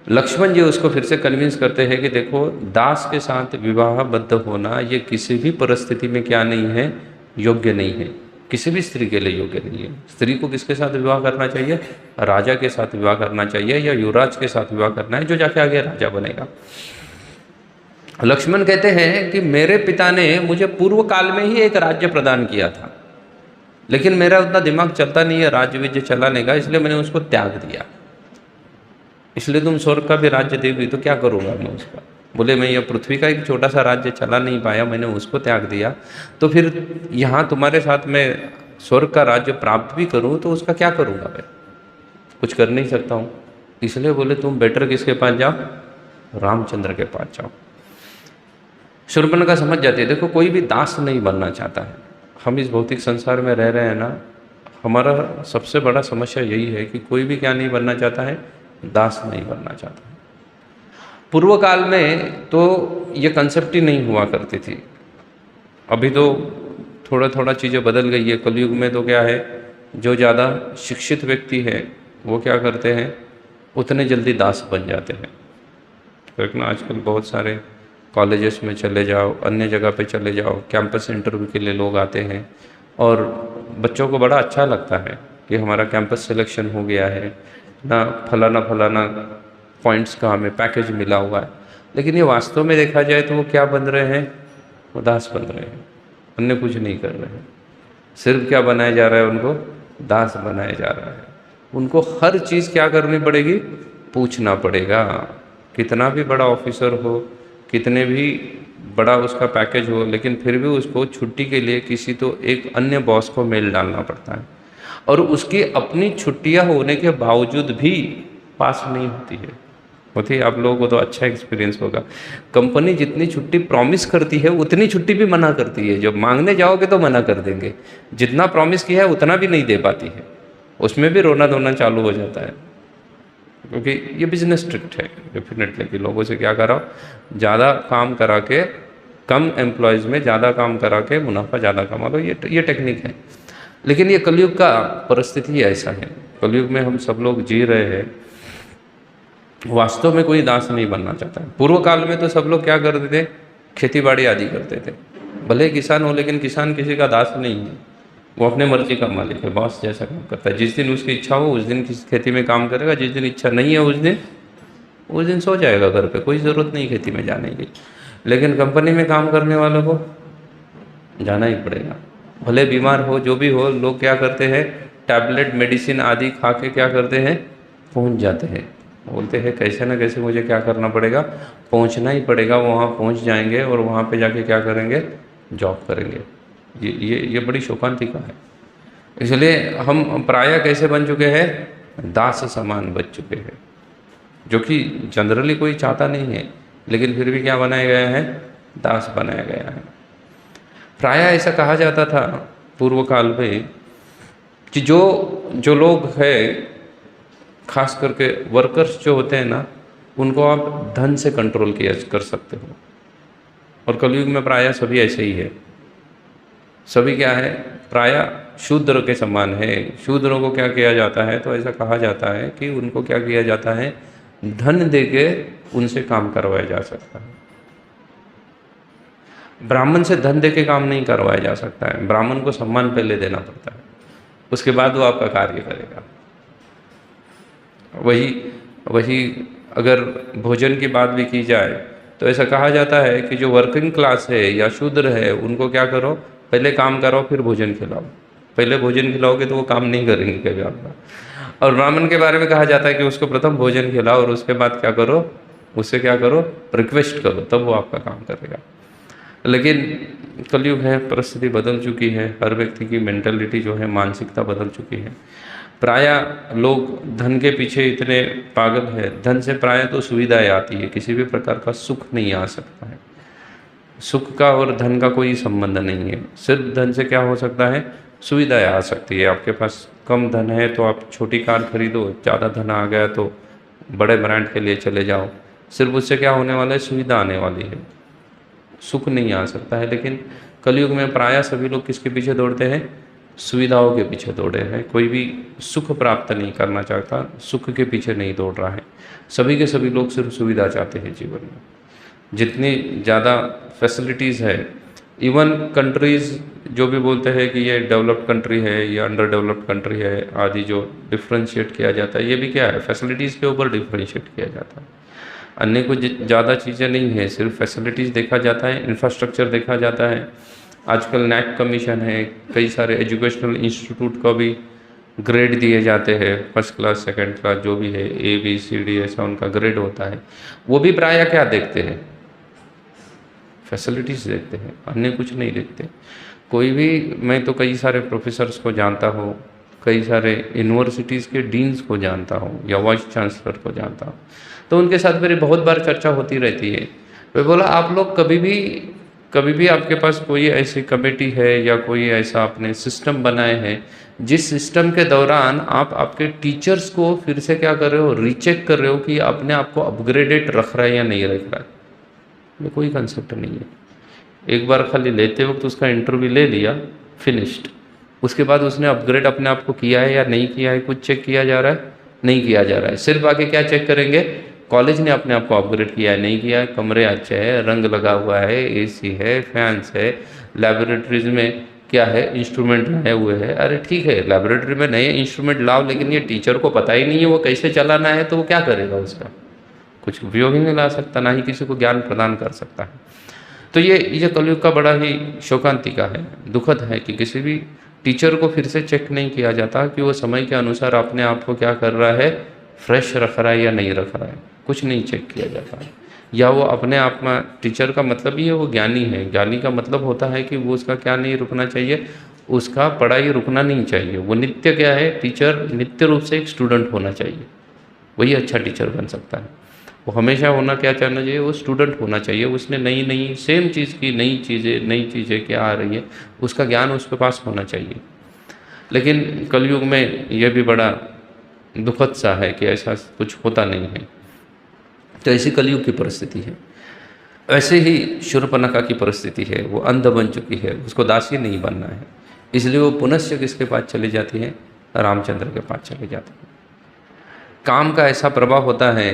लक्ष्मण जी उसको फिर से कन्विंस करते हैं कि देखो दास के साथ विवाहबद्ध होना ये किसी भी परिस्थिति में क्या नहीं है, योग्य नहीं है, किसी भी स्त्री के लिए योग्य नहीं है। स्त्री को किसके साथ विवाह करना चाहिए, राजा के साथ विवाह करना चाहिए, या युवराज के साथ विवाह करना है, जो जाके आगे राजा बनेगा। लक्ष्मण कहते हैं कि मेरे पिता ने मुझे पूर्व काल में ही एक राज्य प्रदान किया था, लेकिन मेरा उतना दिमाग चलता नहीं है राज्य विजय चलाने का, इसलिए मैंने उसको त्याग दिया। इसलिए तुम स्वर्ग का भी राज्य देगी तो क्या करूँगा मैं उसका। बोले मैं ये पृथ्वी का एक छोटा सा राज्य चला नहीं पाया, मैंने उसको त्याग दिया, तो फिर यहाँ तुम्हारे साथ मैं स्वर्ग का राज्य प्राप्त भी करूँ तो उसका क्या करूँगा, मैं कुछ कर नहीं सकता हूँ। इसलिए बोले तुम बेटर किसके पास जाओ, रामचंद्र के पास जाओ। शूर्पणखा समझ जाती है, देखो कोई भी दास नहीं बनना चाहता है। हम इस भौतिक संसार में रह रहे हैं ना, हमारा सबसे बड़ा समस्या यही है कि कोई भी क्या नहीं बनना चाहता है, दास नहीं बनना चाहता है। पूर्व काल में तो ये कंसेप्ट ही नहीं हुआ करती थी, अभी तो थोड़ा थोड़ा चीज़ें बदल गई है। कलयुग में तो क्या है, जो ज़्यादा शिक्षित व्यक्ति है वो क्या करते हैं, उतने जल्दी दास बन जाते हैं। लेकिन आजकल बहुत सारे कॉलेजेस में चले जाओ, अन्य जगह पे चले जाओ, कैंपस इंटरव्यू के लिए लोग आते हैं और बच्चों को बड़ा अच्छा लगता है कि हमारा कैंपस सिलेक्शन हो गया है ना, फलाना फलाना पॉइंट्स का हमें पैकेज मिला हुआ है। लेकिन ये वास्तव में देखा जाए तो वो क्या बन रहे हैं, वो दास बन रहे हैं, अन्य कुछ नहीं कर रहे हैं। सिर्फ क्या बनाया जा रहा है, उनको दास बनाया जा रहा है। उनको हर चीज़ क्या करनी पड़ेगी, पूछना पड़ेगा। कितना भी बड़ा ऑफिसर हो, कितने भी बड़ा उसका पैकेज हो, लेकिन फिर भी उसको छुट्टी के लिए किसी तो एक अन्य बॉस को मेल डालना पड़ता है, और उसकी अपनी छुट्टियां होने के बावजूद भी पास नहीं होती है। होती है, आप लोगों को तो अच्छा एक्सपीरियंस होगा। कंपनी जितनी छुट्टी प्रॉमिस करती है उतनी छुट्टी भी मना करती है, जब मांगने जाओगे तो मना कर देंगे, जितना प्रॉमिस किया है उतना भी नहीं दे पाती है, उसमें भी रोना धोना चालू हो जाता है। क्योंकि ये बिजनेस ट्रिक है डेफिनेटली, कि लोगों से क्या करो, ज़्यादा काम करा के, कम एम्प्लॉयज़ में ज़्यादा काम करा के मुनाफा ज़्यादा कमा लो, ये टेक्निक है। लेकिन ये कलयुग का परिस्थिति ऐसा है, कलयुग में हम सब लोग जी रहे हैं, वास्तव में कोई दास नहीं बनना चाहता है। पूर्व काल में तो सब लोग क्या करते थे, खेती बाड़ी आदि करते थे, भले किसान हो लेकिन किसान किसी का दास नहीं है, वो अपने मर्जी का मालिक है, बॉस जैसा काम करता है। जिस दिन उसकी इच्छा हो उस दिन किसी खेती में काम करेगा, जिस दिन इच्छा नहीं है उस दिन सो जाएगा घर पे, कोई ज़रूरत नहीं खेती में जाने की। लेकिन कंपनी में काम करने वालों को जाना ही पड़ेगा, भले बीमार हो, जो भी हो, लोग क्या करते हैं, टैबलेट मेडिसिन आदि खा के क्या करते हैं, पहुंच जाते हैं, बोलते हैं कैसे ना कैसे मुझे क्या करना पड़ेगा, पहुंचना ही पड़ेगा। वहाँ पहुंच जाएंगे और वहाँ पे जाके क्या करेंगे, जॉब करेंगे। ये बड़ी शोकांतिका है। इसलिए हम प्रायः कैसे बन चुके हैं, दास समान बच चुके हैं, जो कि जनरली कोई चाहता नहीं है, लेकिन फिर भी क्या बनाया गया है, दास बनाया गया है। प्रायः ऐसा कहा जाता था पूर्व काल में कि जो लोग हैं, खास करके वर्कर्स जो होते हैं ना, उनको आप धन से कंट्रोल किया कर सकते हो। और कलयुग में प्रायः सभी ऐसे ही है, सभी क्या है, प्रायः शूद्र के समान है। शूद्रों को क्या किया जाता है, तो ऐसा कहा जाता है कि उनको क्या किया जाता है, धन देके उनसे काम करवाया जा सकता है। ब्राह्मण से धन देके काम नहीं करवाया जा सकता है, ब्राह्मण को सम्मान पहले देना पड़ता है, उसके बाद वो आपका कार्य करेगा। वही अगर भोजन की बात भी की जाए तो ऐसा कहा जाता है कि जो वर्किंग क्लास है या शूद्र है, उनको क्या करो, पहले काम कराओ फिर भोजन खिलाओ। पहले भोजन खिलाओगे तो वो काम नहीं करेंगे कभी आपका। और ब्राह्मण के बारे में कहा जाता है कि उसको प्रथम भोजन खिलाओ और उसके बाद क्या करो, उससे क्या करो, रिक्वेस्ट करो, तब वो आपका काम करेगा। लेकिन कलयुग है, परिस्थिति बदल चुकी है, हर व्यक्ति की मेंटालिटी जो है, मानसिकता बदल चुकी है। प्रायः लोग धन के पीछे इतने पागल है, धन से प्रायः तो सुविधाएं आती है, किसी भी प्रकार का सुख नहीं आ सकता है। सुख का और धन का कोई संबंध नहीं है, सिर्फ धन से क्या हो सकता है, सुविधाएं आ सकती है। आपके पास कम धन है तो आप छोटी कार खरीदो, ज़्यादा धन आ गया तो बड़े ब्रांड के लिए चले जाओ, सिर्फ उससे क्या होने वाला है, सुविधा आने वाली है, सुख नहीं आ सकता है। लेकिन कलयुग में प्रायः सभी लोग किसके पीछे दौड़ते हैं, सुविधाओं के पीछे दौड़े हैं। कोई भी सुख प्राप्त नहीं करना चाहता, सुख के पीछे नहीं दौड़ रहा है। सभी के सभी लोग सिर्फ सुविधा चाहते हैं जीवन में। जितनी ज़्यादा फैसिलिटीज़ है, इवन कंट्रीज़ जो भी बोलते हैं कि ये डेवलप्ड कंट्री है, ये अंडर डेवलप्ड कंट्री है आदि, जो डिफ्रेंशिएट किया जाता है, ये भी क्या है, फैसिलिटीज़ के ऊपर डिफ्रेंशिएट किया जाता है। अन्य कुछ ज़्यादा चीज़ें नहीं है, सिर्फ फैसिलिटीज़ देखा जाता है, इंफ्रास्ट्रक्चर देखा जाता है। आजकल नैक कमीशन है, कई सारे एजुकेशनल इंस्टीट्यूट को भी ग्रेड दिए जाते हैं, फर्स्ट क्लास, सेकंड क्लास, जो भी है, ABCD ऐसा उनका ग्रेड होता है। वो भी प्रायः क्या देखते हैं, फैसिलिटीज़ देखते हैं, अन्य कुछ नहीं देखते। कोई भी, मैं तो कई सारे प्रोफेसर्स को जानता हूँ, कई सारे यूनिवर्सिटीज़ के डीन्स को जानता हूँ या वाइस चांसलर को जानता हूँ, तो उनके साथ मेरी बहुत बार चर्चा होती रहती है। वे बोला, आप लोग कभी भी आपके पास कोई ऐसी कमेटी है या कोई ऐसा आपने सिस्टम बनाए हैं, जिस सिस्टम के दौरान आप आपके टीचर्स को फिर से क्या कर रहे हो, रीचेक कर रहे हो कि अपने आप को अपग्रेडेड रख रहा है या नहीं रख रहा है। ये कोई कंसेप्ट नहीं है। एक बार खाली लेते वक्त उसका इंटरव्यू ले लिया, फिनिश्ड। उसके बाद उसने अपग्रेड अपने आप को किया है या नहीं किया है, कुछ चेक किया जा रहा है, नहीं किया जा रहा है। सिर्फ आगे क्या चेक करेंगे, कॉलेज ने अपने आप को अपग्रेड किया है, नहीं किया है, कमरे अच्छे हैं, रंग लगा हुआ है, AC है, फैंस है, लैबोरेटरीज में क्या है, इंस्ट्रूमेंट लाए हुए हैं। अरे ठीक है, लैबोरेटरी में नए इंस्ट्रूमेंट लाओ, लेकिन ये टीचर को पता ही नहीं है वो कैसे चलाना है, तो वो क्या करेगा, उसका कुछ उपयोग ही नहीं ला सकता, ना ही किसी को ज्ञान प्रदान कर सकता है। तो ये कलयुग का बड़ा ही शोकांतिका है, दुखद है कि किसी भी टीचर को फिर से चेक नहीं किया जाता कि वो समय के अनुसार अपने आप को क्या कर रहा है, फ्रेश रख रहा है या नहीं रख रहा है। कुछ नहीं चेक किया जाता है। या वो अपने आप में, टीचर का मतलब ही है वो ज्ञानी है, ज्ञानी का मतलब होता है कि वो उसका क्या नहीं रुकना चाहिए, उसका पढ़ाई रुकना नहीं चाहिए। वो नित्य क्या है, टीचर नित्य रूप से एक स्टूडेंट होना चाहिए, वही अच्छा टीचर बन सकता है। वो हमेशा होना क्या चाहना चाहिए, वो स्टूडेंट होना चाहिए। उसने नई नई सेम चीज़ की नई चीज़ें क्या आ रही है उसका ज्ञान उसके पास होना चाहिए। लेकिन कलयुग में यह भी बड़ा दुखद सा है कि ऐसा कुछ होता नहीं है। तो ऐसी कलयुग की परिस्थिति है। ऐसे ही शूर्पणखा की परिस्थिति है, वो अंध बन चुकी है, उसको दासी नहीं बनना है, इसलिए वो पुनश्च किसके पास चली जाती है, रामचंद्र के पास चली जाती है। काम का ऐसा प्रभाव होता है,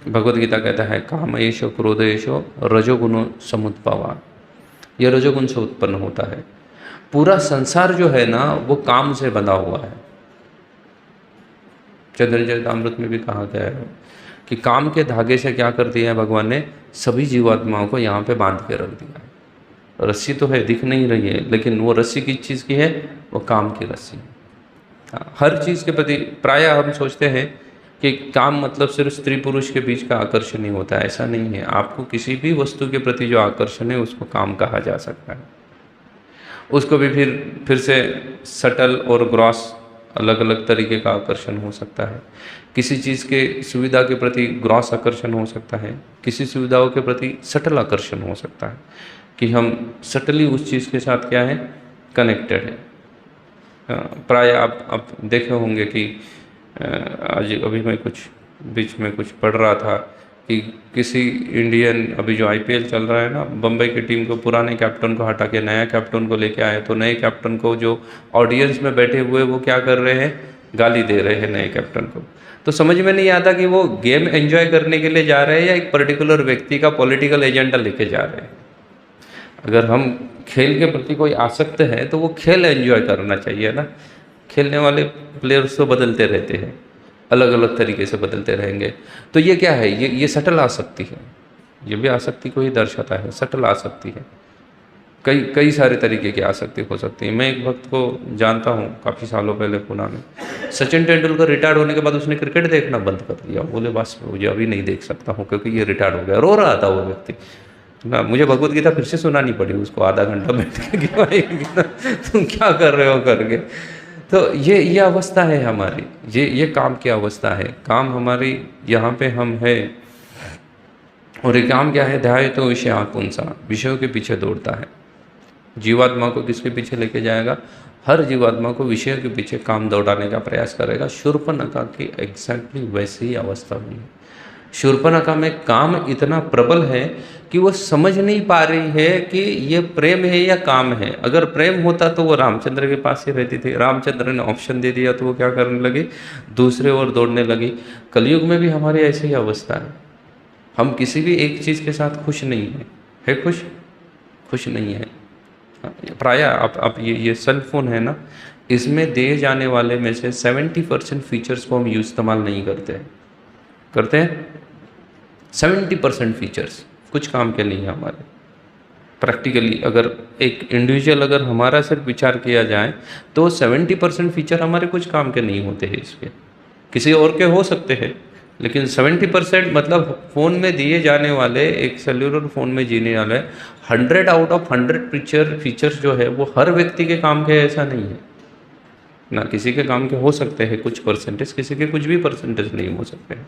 भगवत गीता कहता है काम एशो क्रोध एशो रजोगुण समुद्भवा, यह रजोगुण से उत्पन्न होता है। पूरा संसार जो है ना वो काम से बंधा हुआ है। चैतन्यचरितामृत में भी कहा गया है कि काम के धागे से क्या कर दिया है भगवान ने, सभी जीवात्माओं को यहाँ पे बांध के रख दिया है। रस्सी तो है, दिख नहीं रही है, लेकिन वो रस्सी किस चीज़ की है, वो काम की रस्सी है। हर चीज़ के प्रति प्रायः हम सोचते हैं कि काम मतलब सिर्फ स्त्री पुरुष के बीच का आकर्षण ही होता है, ऐसा नहीं है। आपको किसी भी वस्तु के प्रति जो आकर्षण है उसको काम कहा जा सकता है। उसको भी फिर से सटल और ग्रॉस अलग अलग तरीके का आकर्षण हो सकता है। किसी चीज़ के सुविधा के प्रति ग्रॉस आकर्षण हो सकता है, किसी सुविधाओं के प्रति सटल आकर्षण हो सकता है कि हम सटली उस चीज़ के साथ क्या है, कनेक्टेड है। प्राय आप देखे होंगे कि आज अभी मैं कुछ बीच में कुछ पढ़ रहा था कि किसी इंडियन, अभी जो आईपीएल चल रहा है ना, बम्बई की टीम को पुराने कैप्टन को हटा के नया कैप्टन को लेके आए, तो नए कैप्टन को जो ऑडियंस में बैठे हुए वो क्या कर रहे हैं, गाली दे रहे हैं नए कैप्टन को। तो समझ में नहीं आता कि वो गेम एंजॉय करने के लिए जा रहे हैं या एक पर्टिकुलर व्यक्ति का पॉलिटिकल एजेंडा लेके जा रहे हैं। अगर हम खेल के प्रति कोई आसक्त है तो वो खेल एंजॉय करना चाहिए ना। खेलने वाले प्लेयर्स तो बदलते रहते हैं, अलग अलग तरीके से बदलते रहेंगे। तो ये क्या है, ये सटल आसक्ति है। ये भी आसक्ति को ही दर्शाता है, सटल आसक्ति है। कई सारे तरीके की आसक्ति हो सकती है। मैं एक भक्त को जानता हूँ काफ़ी सालों पहले पुणे में। सचिन तेंदुलकर रिटायर्ड होने के बाद उसने क्रिकेट देखना बंद कर दिया। बोले बस मुझे अभी नहीं देख सकता हूँ क्योंकि ये रिटायर्ड हो गया। रो रहा था वो व्यक्ति ना। मुझे भगवत गीता फिर से सुनानी पड़ी उसको आधा घंटा बैठ के कि भाई तुम क्या कर रहे हो करके। तो ये अवस्था है हमारी, ये काम की अवस्था है। काम हमारी यहाँ पे हम है, और ये काम क्या है, ध्याय तो विषय आपुंसा, विषयों के पीछे दौड़ता है। जीवात्मा को किसके पीछे लेके जाएगा, हर जीवात्मा को विषय के पीछे काम दौड़ाने का प्रयास करेगा। शूर्पणखा की एग्जैक्टली वैसी ही अवस्था हुई है। शूर्पणखा में काम इतना प्रबल है कि वो समझ नहीं पा रही है कि ये प्रेम है या काम है। अगर प्रेम होता तो वो रामचंद्र के पास ही रहती थी। रामचंद्र ने ऑप्शन दे दिया तो वो क्या करने लगी, दूसरे ओर दौड़ने लगी। कलयुग में भी हमारी ऐसी ही अवस्था है। हम किसी भी एक चीज़ के साथ खुश नहीं है खुश नहीं है। प्रायः आप ये सेल फोन है ना, इसमें दिए जाने वाले में से 70% फीचर्स को हम इस्तेमाल नहीं करते हैं 70% फीचर्स कुछ काम के नहीं है हमारे। प्रैक्टिकली अगर एक इंडिविजुअल अगर हमारा सिर्फ विचार किया जाए तो 70% फीचर हमारे कुछ काम के नहीं होते हैं। इसके किसी और के हो सकते हैं, लेकिन 70% मतलब फ़ोन में दिए जाने वाले, एक सेल्यूलर फ़ोन में जीने वाले 100 आउट ऑफ 100 फीचर्स जो है वो हर व्यक्ति के काम के ऐसा नहीं है ना। किसी के काम के हो सकते हैं कुछ परसेंटेज, किसी के कुछ भी परसेंटेज नहीं हो सकते हैं।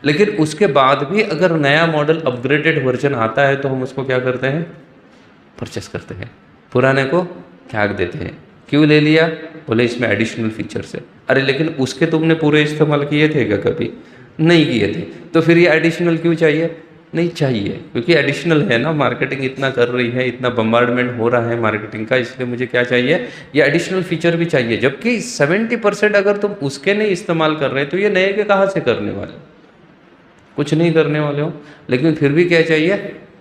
लेकिन उसके बाद भी अगर नया मॉडल अपग्रेडेड वर्जन आता है तो हम उसको क्या करते हैं, परचेस करते हैं, पुराने को त्याग देते हैं। क्यों ले लिया, बोले इसमें एडिशनल फीचर्स है। अरे लेकिन उसके तुमने पूरे इस्तेमाल किए थे क्या, कभी नहीं किए थे, तो फिर ये एडिशनल क्यों चाहिए, नहीं चाहिए, क्योंकि एडिशनल है ना। मार्केटिंग इतना कर रही है, इतना बम्बार्डमेंट हो रहा है मार्केटिंग का, इसलिए मुझे क्या चाहिए, ये एडिशनल फीचर भी चाहिए। जबकि 70% अगर तुम उसके नहीं इस्तेमाल कर रहे तो ये नए के कहाँ से करने वाले, कुछ नहीं करने वाले हो। लेकिन फिर भी क्या चाहिए,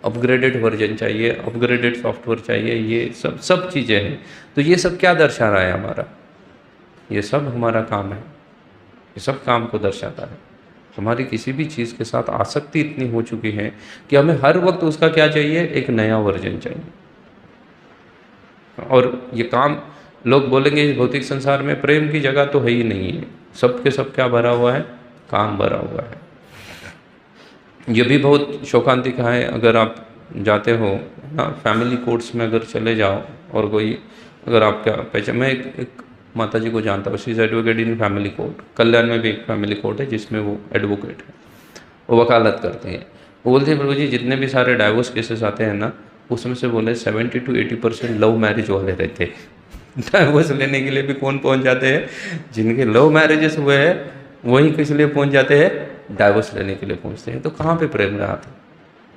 अपग्रेडेड वर्जन चाहिए, अपग्रेडेड सॉफ्टवेयर चाहिए, ये सब चीज़ें हैं। तो ये सब क्या दर्शा रहा है हमारा, ये सब हमारा काम है, ये सब काम को दर्शाता है। हमारी किसी भी चीज़ के साथ आसक्ति इतनी हो चुकी है कि हमें हर वक्त उसका क्या चाहिए, एक नया वर्जन चाहिए। और ये काम, लोग बोलेंगे इस भौतिक संसार में प्रेम की जगह तो है ही नहीं है, सब के सब क्या भरा हुआ है, काम भरा हुआ है। ये भी बहुत शोकांतिका है। अगर आप जाते हो ना फैमिली कोर्ट्स में अगर चले जाओ और कोई अगर आपका पहचान, मैं एक माता जी को जानता हूँ, she is advocate in family court, Kalyan में भी एक फैमिली कोर्ट है जिसमें वो एडवोकेट है, वो वकालत करते हैं। वो बोलते हैं प्रभु जी जितने भी सारे डाइवोर्स केसेस आते हैं ना, उसमें से बोले 70 to 80% लव मैरिज वाले रहते हैं। डाइवोर्स लेने के लिए भी कौन पहुंच जाते हैं? जिनके लव मैरिजेस हुए हैं वही किस लिए पहुंच जाते हैं? डाइवोर्स लेने के लिए पहुंचते हैं। तो कहाँ पे प्रेम रहा था?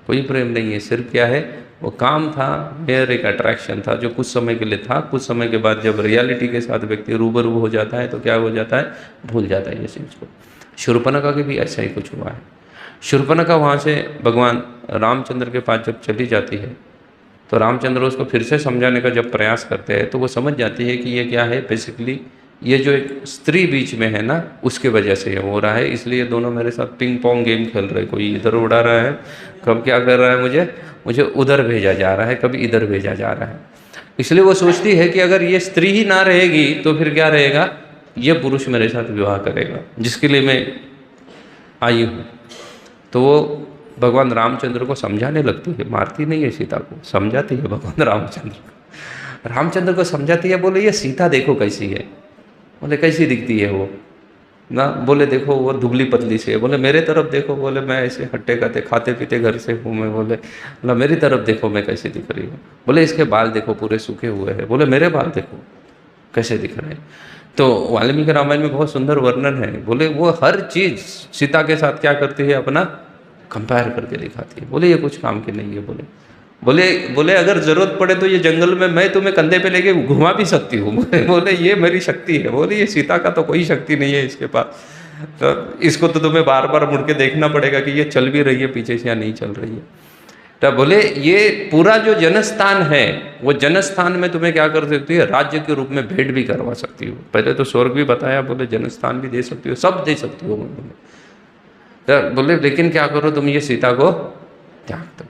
कोई प्रेम नहीं है। सिर्फ क्या है, वो काम था, मेयर एक अट्रैक्शन था जो कुछ समय के लिए था। कुछ समय के बाद जब रियलिटी के साथ व्यक्ति रूबरू हो जाता है तो क्या हो जाता है? भूल जाता है ये चीज़ को। शूर्पणखा के भी ऐसा ही कुछ हुआ है। शूर्पणखा वहाँ से भगवान रामचंद्र के पास जब चली जाती है तो रामचंद्र उसको फिर से समझाने का जब प्रयास करते हैं तो वो समझ जाती है कि ये क्या है, बेसिकली ये जो एक स्त्री बीच में है ना, उसके वजह से ये हो रहा है। इसलिए दोनों मेरे साथ पिंग पोंग गेम खेल रहे हैं, कोई इधर उड़ा रहा है, कब क्या कर रहा है, मुझे उधर भेजा जा रहा है, कभी इधर भेजा जा रहा है। इसलिए वो सोचती है कि अगर ये स्त्री ही ना रहेगी तो फिर क्या रहेगा, ये पुरुष मेरे साथ विवाह करेगा जिसके लिए मैं आई हूँ। तो वो भगवान रामचंद्र को समझाने लगती है, मारती नहीं है सीता को, समझाती है भगवान रामचंद्र को समझाती है। बोले ये सीता देखो कैसी है। बोले कैसी दिखती है वो ना? बोले देखो वो दुबली पतली से है। बोले मेरे तरफ देखो। बोले मैं ऐसे हट्टे कट्टे खाते पीते घर से हूँ मैं। बोले मेरी तरफ देखो मैं कैसी दिख रही हूँ। बोले इसके बाल देखो पूरे सूखे हुए हैं। बोले मेरे बाल देखो कैसे दिख रहे हैं। तो वाल्मीकि रामायण में बहुत सुंदर वर्णन है। बोले वो हर चीज़ सीता के साथ क्या करती है, अपना कंपेयर करके दिखाती है। बोले ये कुछ काम की नहीं है। बोले अगर जरूरत पड़े तो ये जंगल में मैं तुम्हें कंधे पे लेके घुमा भी सकती हूँ। बोले ये मेरी शक्ति है। बोले ये सीता का तो कोई शक्ति नहीं है इसके पास, तो इसको तो तुम्हें बार बार मुड़ के देखना पड़ेगा कि ये चल भी रही है पीछे से या नहीं चल रही है। तो बोले ये पूरा जो जनस्थान है वो जनस्थान में तुम्हें क्या कर सकती है, राज्य के रूप में भेंट भी करवा सकती हो। पहले तो स्वर्ग भी बताया, बोले जनस्थान भी दे सकती हो, सब दे सकती हो। बोले लेकिन क्या करो, तुम ये सीता को त्याग दो।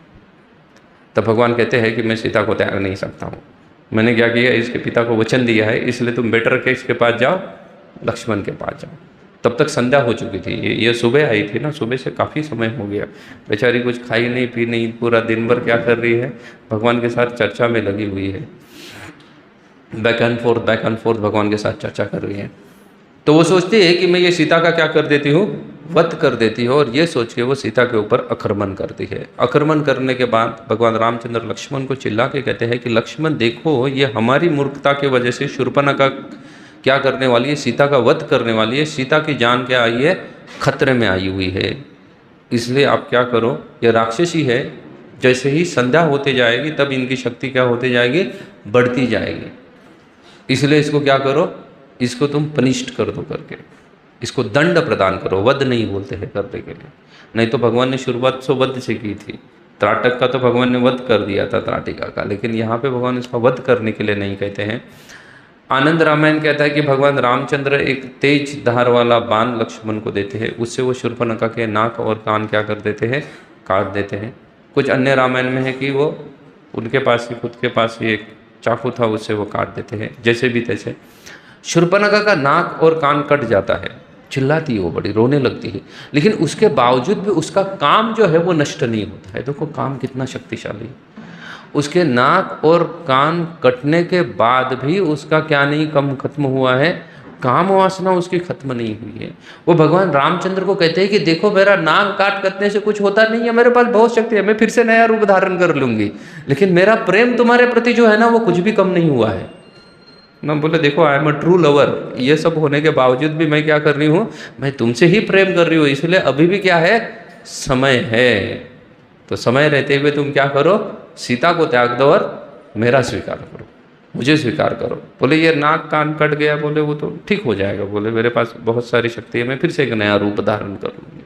तब भगवान कहते हैं कि मैं सीता को त्याग नहीं सकता हूँ। मैंने क्या किया, इसके पिता को वचन दिया है, इसलिए तुम बेटर के इसके पास जाओ, लक्ष्मण के पास जाओ। तब तक संध्या हो चुकी थी। ये सुबह आई थी ना, सुबह से काफ़ी समय हो गया। बेचारी कुछ खाई नहीं पी नहीं, पूरा दिन भर क्या कर रही है, भगवान के साथ चर्चा में लगी हुई है। बैक एंड फोर्थ भगवान के साथ चर्चा कर रही है। तो वो सोचती है कि मैं ये सीता का क्या कर देती हूँ, वध कर देती है। और ये सोच के वो सीता के ऊपर आक्रमण करती है। आक्रमण करने के बाद भगवान रामचंद्र लक्ष्मण को चिल्ला के कहते हैं कि लक्ष्मण देखो, ये हमारी मूर्खता की वजह से शूर्पणखा क्या करने वाली है, सीता का वध करने वाली है। सीता की जान क्या आई है, खतरे में आई हुई है। इसलिए आप क्या करो, ये राक्षसी है, जैसे ही संध्या होते जाएगी तब इनकी शक्ति क्या होती जाएगी, बढ़ती जाएगी। इसलिए इसको क्या करो, इसको तुम पनिष्ट कर दो करके, इसको दंड प्रदान करो। वध नहीं बोलते हैं करने के लिए, नहीं तो भगवान ने शुरुआत तो वध से की थी। त्राटक का तो भगवान ने वध कर दिया था, त्राटिका का, लेकिन यहाँ पे भगवान इसका वध करने के लिए नहीं कहते हैं। आनंद रामायण कहता है कि भगवान रामचंद्र एक तेज धार वाला बाण लक्ष्मण को देते हैं, उससे वो शूर्पणखा के नाक और कान क्या कर देते हैं, काट देते हैं। कुछ अन्य रामायण में है कि वो उनके पास ही, खुद के पास ही एक चाकू था, उससे वो काट देते हैं। जैसे भी तैसे शूर्पणखा का नाक और कान कट जाता है, चिल्लाती है वो, बड़ी रोने लगती है, लेकिन उसके बावजूद भी उसका काम जो है वो नष्ट नहीं होता है। देखो काम कितना शक्तिशाली है। उसके नाक और कान कटने के बाद भी उसका क्या नहीं कम खत्म हुआ है, काम वासना उसकी खत्म नहीं हुई है। वो भगवान रामचंद्र को कहते हैं कि देखो मेरा नाक काट कटने से कुछ होता नहीं है, मेरे पास बहुत शक्ति है, मैं फिर से नया रूप धारण कर लूंगी, लेकिन मेरा प्रेम तुम्हारे प्रति जो है ना वो कुछ भी कम नहीं हुआ है ना। बोले देखो I am a true lover, ये सब होने के बावजूद भी मैं क्या कर रही हूँ, मैं तुमसे ही प्रेम कर रही हूँ, इसलिए अभी भी क्या है, समय है। तो समय रहते हुए तुम क्या करो, सीता को त्याग दो और मेरा स्वीकार करो, मुझे स्वीकार करो। बोले ये नाक कान कट गया, बोले वो तो ठीक हो जाएगा, बोले मेरे पास बहुत सारी शक्ति है, मैं फिर से एक नया रूप धारण कर लूँगी,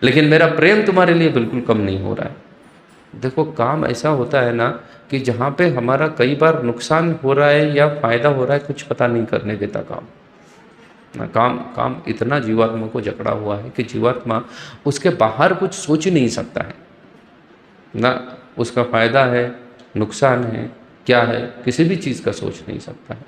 लेकिन मेरा प्रेम तुम्हारे लिए बिल्कुल कम नहीं हो रहा है। देखो काम ऐसा होता है ना कि जहाँ पे हमारा कई बार नुकसान हो रहा है या फायदा हो रहा है, कुछ पता नहीं करने देता काम ना। काम इतना जीवात्मा को जकड़ा हुआ है कि जीवात्मा उसके बाहर कुछ सोच ही नहीं सकता है ना। उसका फायदा है, नुकसान है, क्या है, किसी भी चीज़ का सोच नहीं सकता है।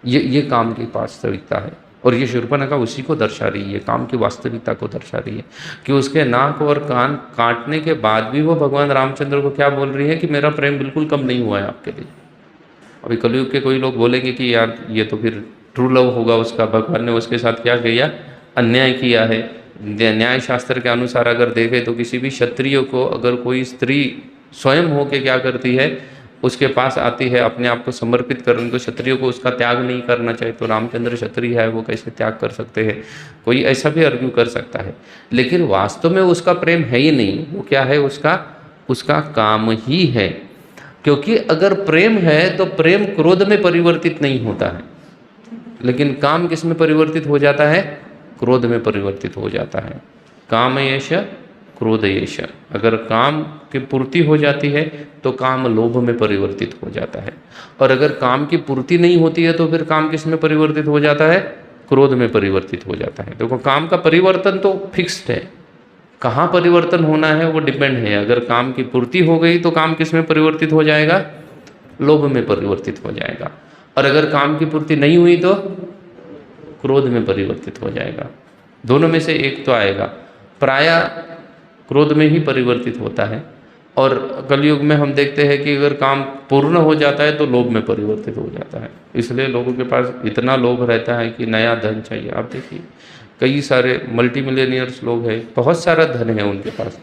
ये काम की वास्तविकता है। और ये शूर्पणखा उसी को दर्शा रही है, काम की वास्तविकता को दर्शा रही है कि उसके नाक और कान काटने के बाद भी वो भगवान रामचंद्र को क्या बोल रही है कि मेरा प्रेम बिल्कुल कम नहीं हुआ है आपके लिए। अभी कलयुग के कोई लोग बोलेंगे कि यार ये तो फिर ट्रू लव होगा उसका, भगवान ने उसके साथ क्या किया, अन्याय किया है। न्याय शास्त्र के अनुसार अगर देखें तो किसी भी क्षत्रिय को अगर कोई स्त्री स्वयं होके क्या करती है, उसके पास आती है अपने आप को समर्पित करने, तो क्षत्रिय को उसका त्याग नहीं करना चाहिए। तो रामचंद्र क्षत्रिय है, वो कैसे त्याग कर सकते हैं? कोई ऐसा भी आर्ग्यू कर सकता है, लेकिन वास्तव में उसका प्रेम है ही नहीं। वो क्या है, उसका काम ही है। क्योंकि अगर प्रेम है तो प्रेम क्रोध में परिवर्तित नहीं होता है, लेकिन काम किस में परिवर्तित हो जाता है? क्रोध में परिवर्तित हो जाता है। काम येष क्रोध येष। अगर काम की पूर्ति हो जाती है तो काम लोभ में परिवर्तित हो जाता है, और अगर काम की पूर्ति नहीं होती है तो फिर काम किस में परिवर्तित हो जाता है? क्रोध में परिवर्तित हो जाता है। देखो, काम का परिवर्तन तो फिक्स्ड है, कहाँ परिवर्तन होना है वो डिपेंड है। अगर काम की पूर्ति हो गई तो काम किस में परिवर्तित हो जाएगा? लोभ में परिवर्तित हो जाएगा। और अगर काम की पूर्ति नहीं हुई तो क्रोध में परिवर्तित हो जाएगा। दोनों में से एक तो आएगा। प्रायः क्रोध में ही परिवर्तित होता है, और कलयुग में हम देखते हैं कि अगर काम पूर्ण हो जाता है तो लोभ में परिवर्तित हो जाता है। इसलिए लोगों के पास इतना लोभ रहता है कि नया धन चाहिए। आप देखिए, कई सारे मल्टी मिलियनियर्स लोग हैं, बहुत सारा धन है उनके पास,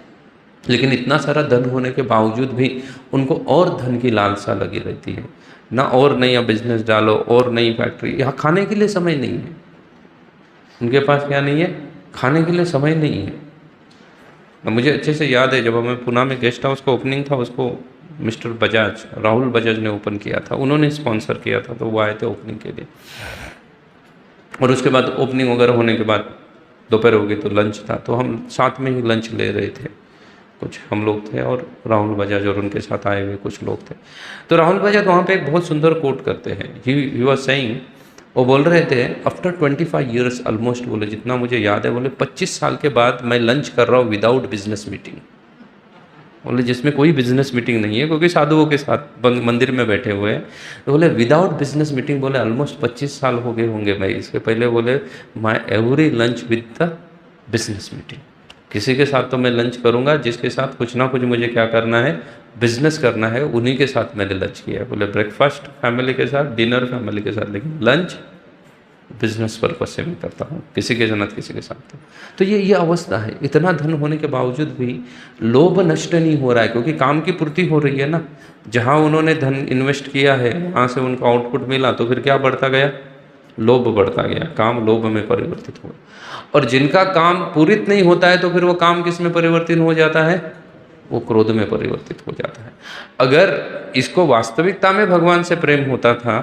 लेकिन इतना सारा धन होने के बावजूद भी उनको और धन की लालसा लगी रहती है ना। और नया बिजनेस डालो, और नई फैक्ट्री। यहाँ खाने के लिए समय नहीं है उनके पास। क्या नहीं है? खाने के लिए समय नहीं है। मुझे अच्छे से याद है, जब हमें पुणे में गेस्ट हाउस का ओपनिंग था, उसको मिस्टर बजाज, राहुल बजाज ने ओपन किया था। उन्होंने स्पॉन्सर किया था, तो वो आए थे ओपनिंग के लिए। और उसके बाद ओपनिंग वगैरह होने के बाद दोपहर हो गई तो लंच था, तो हम साथ में ही लंच ले रहे थे। कुछ हम लोग थे और राहुल बजाज और उनके साथ आए हुए कुछ लोग थे। तो राहुल बजाज वहाँ पे एक बहुत सुंदर कोट करते हैं। ही वाज सेइंग, वो बोल रहे थे, आफ्टर 25 ईयर्स ऑलमोस्ट, बोले जितना मुझे याद है, बोले 25 साल के बाद मैं लंच कर रहा हूँ विदाउट बिजनेस मीटिंग। बोले जिसमें कोई बिजनेस मीटिंग नहीं है, क्योंकि साधुओं के साथ मंदिर में बैठे हुए हैं। तो बोले विदाउट बिजनेस मीटिंग, बोले ऑलमोस्ट 25 साल हो गए होंगे मैं। इसके पहले बोले माई every lunch with the business meeting. किसी के साथ तो मैं लंच करूंगा जिसके साथ कुछ ना कुछ मुझे क्या करना है, बिजनेस करना है, उन्हीं के साथ मैंने लंच किया। बोले ब्रेकफास्ट फैमिली के साथ, डिनर फैमिली के साथ, लेकिन लंच बिजनेस पर्पज से मैं करता हूँ, किसी के साथ किसी के साथ। तो ये अवस्था है। इतना धन होने के बावजूद भी लोभ नष्ट नहीं हो रहा है, क्योंकि काम की पूर्ति हो रही है ना। जहाँ उन्होंने धन इन्वेस्ट किया है वहाँ से उनको आउटपुट मिला, तो फिर क्या बढ़ता गया? लोभ बढ़ता गया, काम लोभ में परिवर्तित हुआ। और जिनका काम पूरित नहीं होता है तो फिर वो काम किस में परिवर्तित हो जाता है? वो क्रोध में परिवर्तित हो जाता है। अगर इसको वास्तविकता में भगवान से प्रेम होता था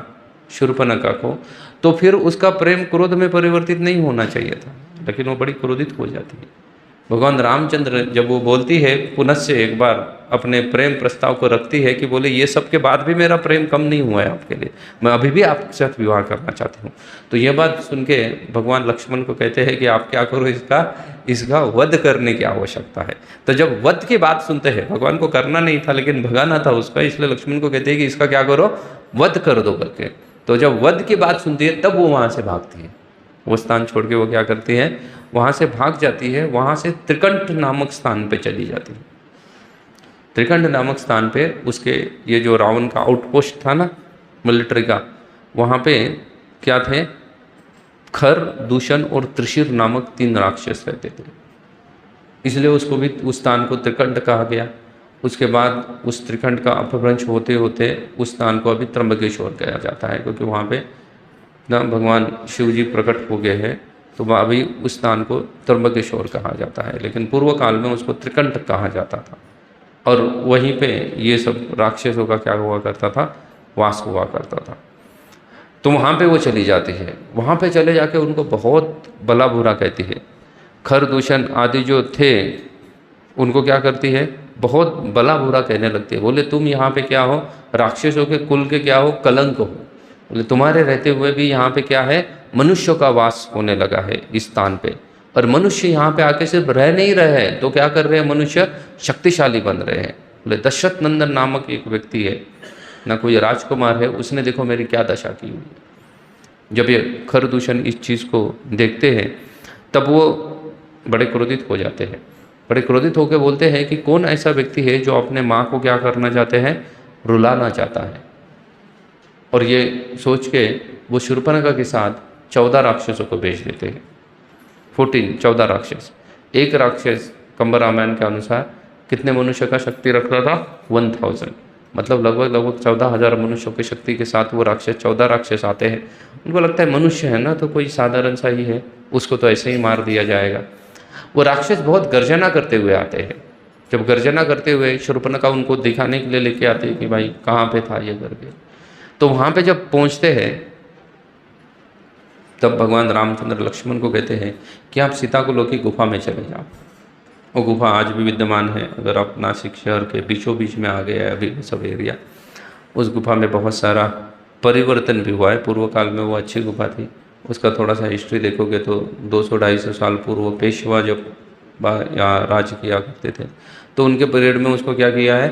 शूर्पणखा को, तो फिर उसका प्रेम क्रोध में परिवर्तित नहीं होना चाहिए था, लेकिन वो बड़ी क्रोधित हो जाती है। भगवान रामचंद्र जब वो बोलती है पुनः से एक बार अपने प्रेम प्रस्ताव को रखती है कि बोले ये सब के बाद भी मेरा प्रेम कम नहीं हुआ है आपके लिए, मैं अभी भी आपके साथ विवाह करना चाहती हूँ। तो ये बात सुन के भगवान लक्ष्मण को कहते हैं कि आप क्या करो, इसका वध करने की आवश्यकता है। तो जब वध की बात सुनते हैं, भगवान को करना नहीं था लेकिन भगाना था उसका, इसलिए लक्ष्मण को कहते हैं कि इसका क्या करो, वध कर दो करके। तो जब वध की बात सुनती है तब वो वहाँ से भागती है। वो स्थान छोड़ के वो क्या करती है, वहाँ से भाग जाती है। वहाँ से त्रिकंठ नामक स्थान पे चली जाती है। त्रिकंठ नामक स्थान पे उसके ये जो रावण का आउटपोस्ट था ना मिलिट्री का, वहाँ पे क्या थे, खर, दूषण और त्रिशिर नामक 3 राक्षस रहते थे, इसलिए उसको भी उस स्थान को त्रिकंठ कहा गया। उसके बाद उस त्रिकंठ का अपभ्रंश होते होते उस स्थान को अभी त्र्यंबकेश्वर कहा जाता है, क्योंकि वहाँ पे ना भगवान शिव जी प्रकट हो गए हैं, तो अभी उस स्थान को त्र्यंबकेश्वर कहा जाता है। लेकिन पूर्व काल में उसको त्रिकंठ कहा जाता था, और वहीं पे ये सब राक्षसों का क्या हुआ करता था, वास हुआ करता था। तो वहाँ पे वो चली जाती है। वहाँ पे चले जाके उनको बहुत भला बुरा कहती है। खर, दूषण आदि जो थे उनको क्या करती है, बहुत भला बुरा कहने लगती है। बोले तुम यहाँ पे क्या हो, राक्षसों के कुल के क्या हो, कलंक हो। बोले तुम्हारे रहते हुए भी यहाँ पे क्या है, मनुष्यों का वास होने लगा है इस स्थान पे, और मनुष्य यहाँ पे आके सिर्फ रह नहीं रहे हैं, तो क्या कर रहे हैं, मनुष्य शक्तिशाली बन रहे हैं। बोले दशरथ नंदन नामक एक व्यक्ति है ना, कोई राजकुमार है, उसने देखो मेरी क्या दशा की हुई है। जब ये खरदूषण इस चीज़ को देखते हैं तब वो बड़े क्रोधित हो जाते हैं। बड़े क्रोधित होकर बोलते हैं कि कौन ऐसा व्यक्ति है जो अपने माँ को क्या करना चाहते हैं, रुलाना चाहता है। और ये सोच के वो शूर्पणखा के साथ 14 राक्षसों को भेज देते हैं। 14 राक्षस। एक राक्षस कंब रामायण के अनुसार कितने मनुष्य का शक्ति रख रहा था, 1000, मतलब लगभग 14,000 मनुष्यों की शक्ति के साथ वो राक्षस 14 राक्षस आते हैं। उनको लगता है मनुष्य है ना तो कोई साधारण सा ही है, उसको तो ऐसे ही मार दिया जाएगा। वो राक्षस बहुत गर्जना करते हुए आते हैं। जब गर्जना करते हुए शूर्पणखा उनको दिखाने के लिए लेके आते हैं कि भाई कहाँ पे था ये करके, तो वहाँ पे जब पहुँचते हैं तब भगवान रामचंद्र लक्ष्मण को कहते हैं कि आप सीता को लेकर गुफा में चले जाओ। वो गुफा आज भी विद्यमान है। अगर आप नासिक शहर के बीचों बीच में आ गए अभी सब एरिया, उस गुफा में बहुत सारा परिवर्तन भी हुआ है। पूर्व काल में वो अच्छी गुफा थी। उसका थोड़ा सा हिस्ट्री देखोगे तो 200-250 साल पूर्व पेशवा जब यहाँ राज किया करते थे तो उनके पीरियड में उसको क्या किया है,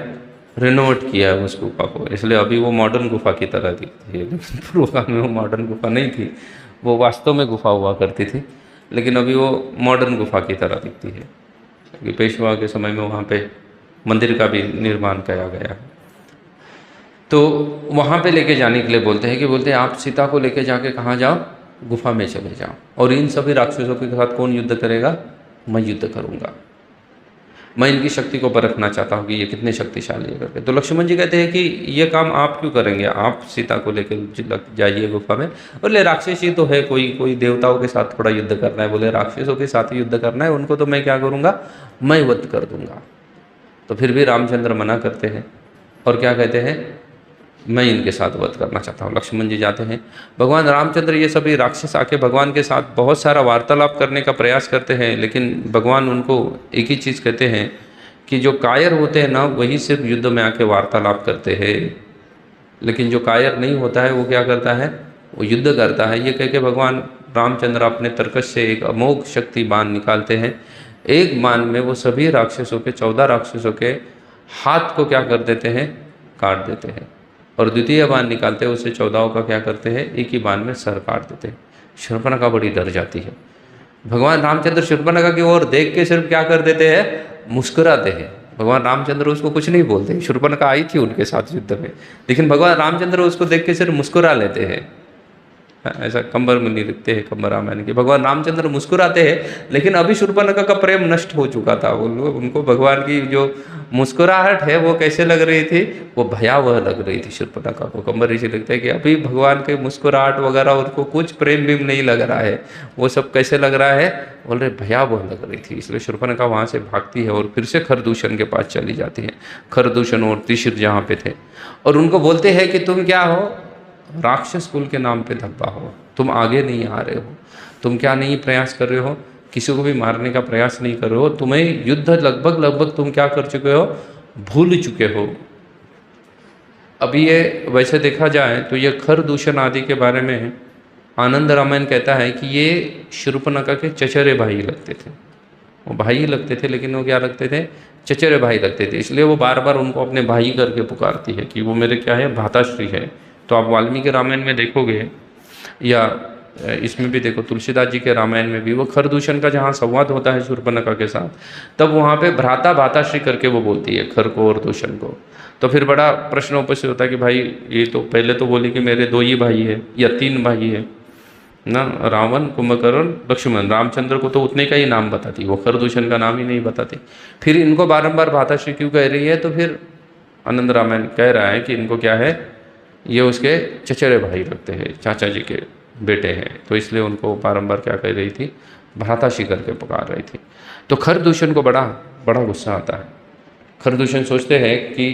रिनोवेट किया है उस गुफा को। इसलिए अभी वो मॉडर्न गुफा की तरह दिखती है, लेकिन पूर्व काल में वो मॉडर्न गुफा नहीं थी, वो वास्तव में गुफा हुआ करती थी, लेकिन अभी वो मॉडर्न गुफा की तरह दिखती है क्योंकि पेशवा के समय में वहाँ पे मंदिर का भी निर्माण किया गया है। तो वहाँ पे लेके जाने के लिए बोलते हैं आप सीता को लेके जाके कहाँ जाओ, गुफा में चले जाओ, और इन सभी राक्षसों के साथ कौन युद्ध करेगा, मैं युद्ध करूँगा। मैं इनकी शक्ति को परखना चाहता हूँ कि ये कितने शक्तिशाली है करके। तो लक्ष्मण जी कहते हैं कि ये काम आप क्यों करेंगे, आप सीता को लेकर जाइए गुफा में। बोले राक्षस ही तो है, कोई देवताओं के साथ थोड़ा युद्ध करना है। बोले राक्षसों के साथ ही युद्ध करना है, उनको तो मैं क्या करूँगा, मैं वध कर दूंगा। तो फिर भी रामचंद्र मना करते हैं और क्या कहते हैं, मैं इनके साथ वध करना चाहता हूँ। लक्ष्मण जी जाते हैं। भगवान रामचंद्र ये सभी राक्षस आके भगवान के साथ बहुत सारा वार्तालाप करने का प्रयास करते हैं, लेकिन भगवान उनको एक ही चीज़ कहते हैं कि जो कायर होते हैं ना वही सिर्फ युद्ध में आके वार्तालाप करते हैं, लेकिन जो कायर नहीं होता है वो क्या करता है, वो युद्ध करता है। ये कह के भगवान रामचंद्र अपने तरकश से एक अमोघ शक्ति बाण निकालते हैं। एक बाण में वो सभी राक्षसों के 14 राक्षसों के हाथ को क्या कर देते हैं, काट देते हैं, और द्वितीय बाण निकालते हैं उससे 14 का क्या करते हैं, एक ही बाण में सर काट देते हैं। शूर्पणखा बड़ी डर जाती है। भगवान रामचंद्र शूर्पणखा की ओर देख के सिर्फ क्या कर देते हैं, मुस्कुराते हैं। भगवान रामचंद्र उसको कुछ नहीं बोलते। शूर्पणखा आई थी उनके साथ युद्ध में, लेकिन भगवान रामचंद्र उसको देख के सिर्फ मुस्कुरा लेते हैं। ऐसा कंबर मुनि लिखते हैं कंबर रामायण के। भगवान रामचंद्र मुस्कुराते हैं, लेकिन अभी शूर्पणखा का प्रेम नष्ट हो चुका था। उनको भगवान की जो मुस्कुराहट है वो कैसे लग रही थी, वो भयावह लग रही थी शूर्पणखा को। कंबर ऋषि लिखते हैं कि अभी भगवान के मुस्कुराहट वगैरह उनको कुछ प्रेम भी नहीं लग रहा है, वो सब कैसे लग रहा है, बोल रहे भयावह लग रही थी। इसलिए शूर्पणखा वहाँ से भागती है और फिर से खरदूषण के पास चली जाती है। खरदूषण और त्रिशिर जहाँ पे थे, और उनको बोलते हैं कि तुम क्या हो, राक्षस कुल के नाम पे धब्बा हो, तुम आगे नहीं आ रहे हो, तुम क्या नहीं प्रयास कर रहे हो, किसी को भी मारने का प्रयास नहीं कर रहे हो, तुम्हें युद्ध लगभग तुम क्या कर चुके हो, भूल चुके हो। अभी ये वैसे देखा जाए तो ये खरदूषण आदि के बारे में आनंद रामायण कहता है कि ये शूर्पणखा के चचेरे भाई लगते थे। वो भाई लगते थे, लेकिन वो क्या लगते थे, चचेरे भाई लगते थे। इसलिए वो बार बार उनको अपने भाई करके पुकारती है कि वो मेरे क्या है, भ्राताश्री है। तो आप वाल्मीकि रामायण में देखोगे या इसमें भी देखो, तुलसीदास जी के रामायण में भी वो खरदूषण का जहाँ संवाद होता है शूर्पणखा के साथ, तब वहाँ पे भ्राता भ्राताश्री करके वो बोलती है खर को और दूषण को। तो फिर बड़ा प्रश्न उपस्थित होता है कि भाई ये तो पहले तो बोली कि मेरे 2 ही भाई है या 3 भाई है ना, रावण, कुंभकर्ण, लक्ष्मण। रामचंद्र को तो उतने का ही नाम बताती, वो खरदूषण का नाम ही नहीं बताती। फिर इनको बारंबार भ्राताश्री क्यों कह रही है, तो फिर आनंद रामायण कह रहा है कि इनको क्या है, ये उसके चचेरे भाई लगते हैं, चाचा जी के बेटे हैं, तो इसलिए उनको बारंबार क्या कह रही थी, भ्राताश्री करके पुकार रही थी। तो खरदूषण को बड़ा गुस्सा आता है। खरदूषण सोचते हैं कि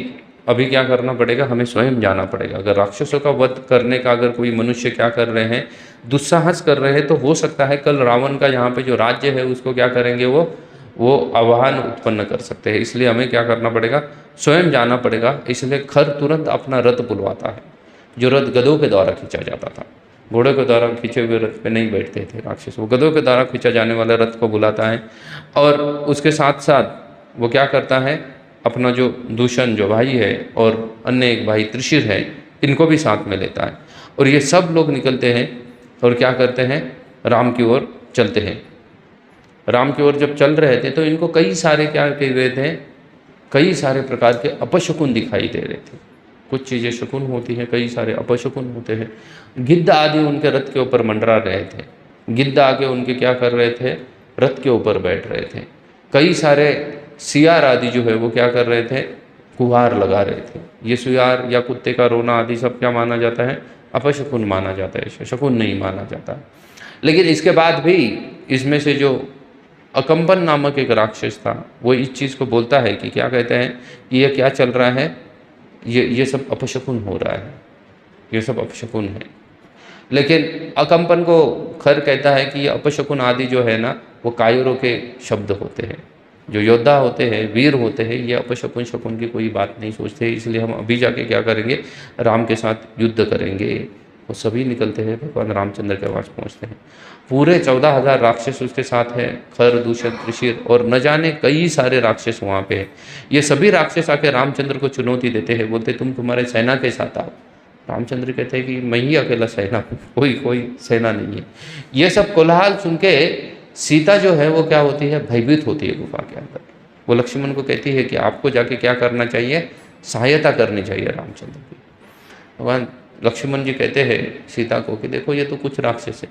अभी क्या करना पड़ेगा, हमें स्वयं जाना पड़ेगा। अगर राक्षसों का वध करने का अगर कोई मनुष्य क्या कर रहे हैं, दुस्साहस कर रहे हैं, तो हो सकता है कल रावण का यहाँ पे जो राज्य है उसको क्या करेंगे, वो आह्वान उत्पन्न कर सकते हैं। इसलिए हमें क्या करना पड़ेगा, स्वयं जाना पड़ेगा। इसलिए खर तुरंत अपना रथ बुलवाता है, जो रथ गधों के द्वारा खींचा जाता था। घोड़ों के द्वारा खींचे हुए रथ पे नहीं बैठते थे राक्षस, वो गधों के द्वारा खींचा जाने वाले रथ को बुलाता है। और उसके साथ साथ वो क्या करता है, अपना जो दूषण जो भाई है और अन्य एक भाई त्रिशिर है, इनको भी साथ में लेता है। और ये सब लोग निकलते हैं और क्या करते हैं, राम की ओर चलते हैं। राम की ओर जब चल रहे थे तो इनको कई सारे क्या कह रहे थे, कई सारे प्रकार के अपशकुन दिखाई दे रहे थे। कुछ चीज़ें शकुन होती हैं, कई सारे अपशकुन होते हैं। गिद्ध आदि उनके रथ के ऊपर मंडरा रहे थे। गिद्ध आके उनके क्या कर रहे थे, रथ के ऊपर बैठ रहे थे। कई सारे सियार आदि जो है वो क्या कर रहे थे, गुहार लगा रहे थे। ये सियार या कुत्ते का रोना आदि सब क्या माना जाता है, अपशकुन माना जाता है, शकुन नहीं माना जाता। लेकिन इसके बाद भी इसमें से जो अकंपन नामक एक राक्षस था वो इस चीज़ को बोलता है कि क्या कहते हैं कि ये क्या चल रहा है, ये सब अपशकुन हो रहा है, ये सब अपशकुन है। लेकिन अकंपन को खर कहता है कि ये अपशकुन आदि जो है ना वो कायरों के शब्द होते हैं। जो योद्धा होते हैं, वीर होते हैं, ये अपशकुन शकुन की कोई बात नहीं सोचते। इसलिए हम अभी जाके क्या करेंगे, राम के साथ युद्ध करेंगे। वो सभी निकलते हैं, भगवान रामचंद्र के पास पहुँचते हैं। पूरे 14,000 राक्षस उसके साथ हैं, खर, दूषण, त्रिशिर और न जाने कई सारे राक्षस वहाँ पे हैं। ये सभी राक्षस आके रामचंद्र को चुनौती देते हैं, बोलते तुम तुम्हारे सेना के साथ आओ। रामचंद्र कहते हैं कि मैं ही अकेला सेना हूँ, कोई सेना नहीं है। ये सब कोलाहल सुन के सीता जो है वो क्या होती है, भयभीत होती है गुफा के अंदर। वो लक्ष्मण को कहती है कि आपको जाके क्या करना चाहिए, सहायता करनी चाहिए रामचंद्र की। भगवान लक्ष्मण जी कहते हैं सीता को कि देखो ये तो कुछ राक्षस है।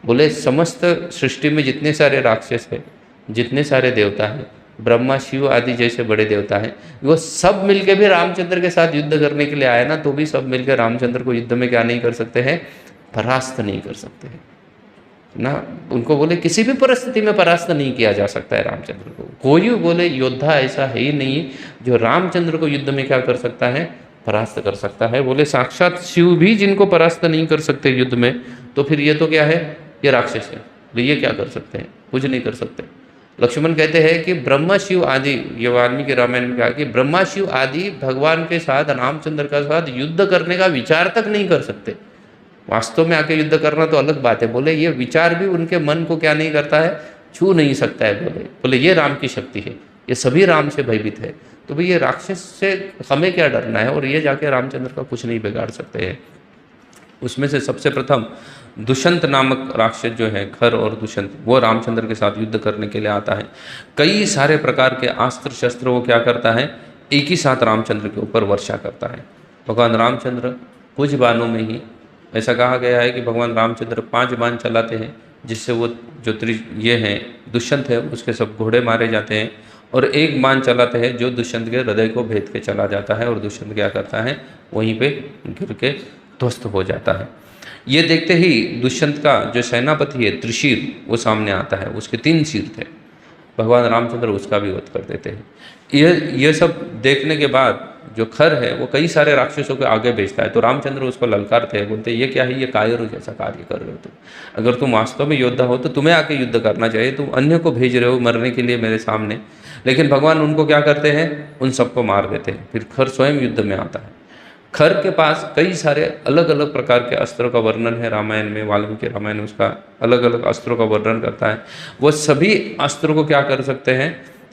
बोले समस्त सृष्टि में जितने सारे राक्षस हैं, जितने सारे देवता हैं, ब्रह्मा शिव आदि जैसे बड़े देवता हैं, वो सब मिलके भी रामचंद्र के साथ युद्ध करने के लिए आए ना, तो भी सब मिलकर रामचंद्र को युद्ध में क्या नहीं कर सकते हैं, परास्त नहीं कर सकते हैं ना। उनको बोले किसी भी परिस्थिति में परास्त नहीं किया जा सकता है रामचंद्र को। कोई बोले योद्धा ऐसा है ही नहीं जो रामचंद्र को युद्ध में क्या कर सकता है, परास्त कर सकता है। बोले साक्षात शिव भी जिनको परास्त नहीं कर सकते युद्ध में, तो फिर ये तो क्या है, ये राक्षस है, तो ये क्या कर सकते हैं, कुछ नहीं कर सकते। लक्ष्मण कहते हैं कि ब्रह्मा शिव आदि, ये वाल्मीकि रामायण में कहा कि ब्रह्मा शिव आदि भगवान के साथ, रामचंद्र के साथ युद्ध करने का विचार तक नहीं कर सकते। वास्तव में आके युद्ध करना तो अलग बात है। बोले ये विचार भी उनके मन को क्या नहीं करता है, छू नहीं सकता है। बोले ये राम की शक्ति है, ये सभी राम से भयभीत है। तो भाई ये राक्षस से हमें क्या डरना है, और ये जाके रामचंद्र का कुछ नहीं बिगाड़ सकते हैं। उसमें से सबसे प्रथम दुष्यंत नामक राक्षस जो है, खर और दुष्यंत, वो रामचंद्र के साथ युद्ध करने के लिए आता है। कई सारे प्रकार के अस्त्र शस्त्र वो क्या करता है, एक ही साथ रामचंद्र के ऊपर वर्षा करता है। भगवान रामचंद्र कुछ बाणों में ही, ऐसा कहा गया है कि भगवान रामचंद्र 5 बाण चलाते हैं, जिससे वो जो ये हैं दुष्यंत है उसके सब घोड़े मारे जाते हैं, और एक बाण चलाते हैं जो दुष्यंत के हृदय को भेद के चला जाता है, और दुष्यंत क्या करता है, वहीं पे गिर के ध्वस्त हो जाता है। ये देखते ही दुष्यंत का जो सेनापति है त्रिशीर, वो सामने आता है। उसके 3 सिर थे, भगवान रामचंद्र उसका भी वध कर देते हैं। ये सब देखने के बाद जो खर है वो कई सारे राक्षसों के आगे भेजता है। तो रामचंद्र उसको ललकारते हैं, बोलते ये क्या है, ये कायरों जैसा कार्य कर रहे हो तुम। अगर तुम वास्तव में योद्धा हो तो तुम्हें आके युद्ध करना चाहिए, तुम अन्य को भेज रहे हो मरने के लिए मेरे सामने। लेकिन भगवान उनको क्या करते हैं, उन सबको मार देते हैं। फिर खर स्वयं युद्ध में आता है। खर के पास कई सारे अलग अलग प्रकार के अस्त्रों का वर्णन है रामायण में। वाल्मीकि रामायण उसका अलग अलग अस्त्रों का वर्णन करता है। वो सभी अस्त्रों को क्या कर सकते हैं,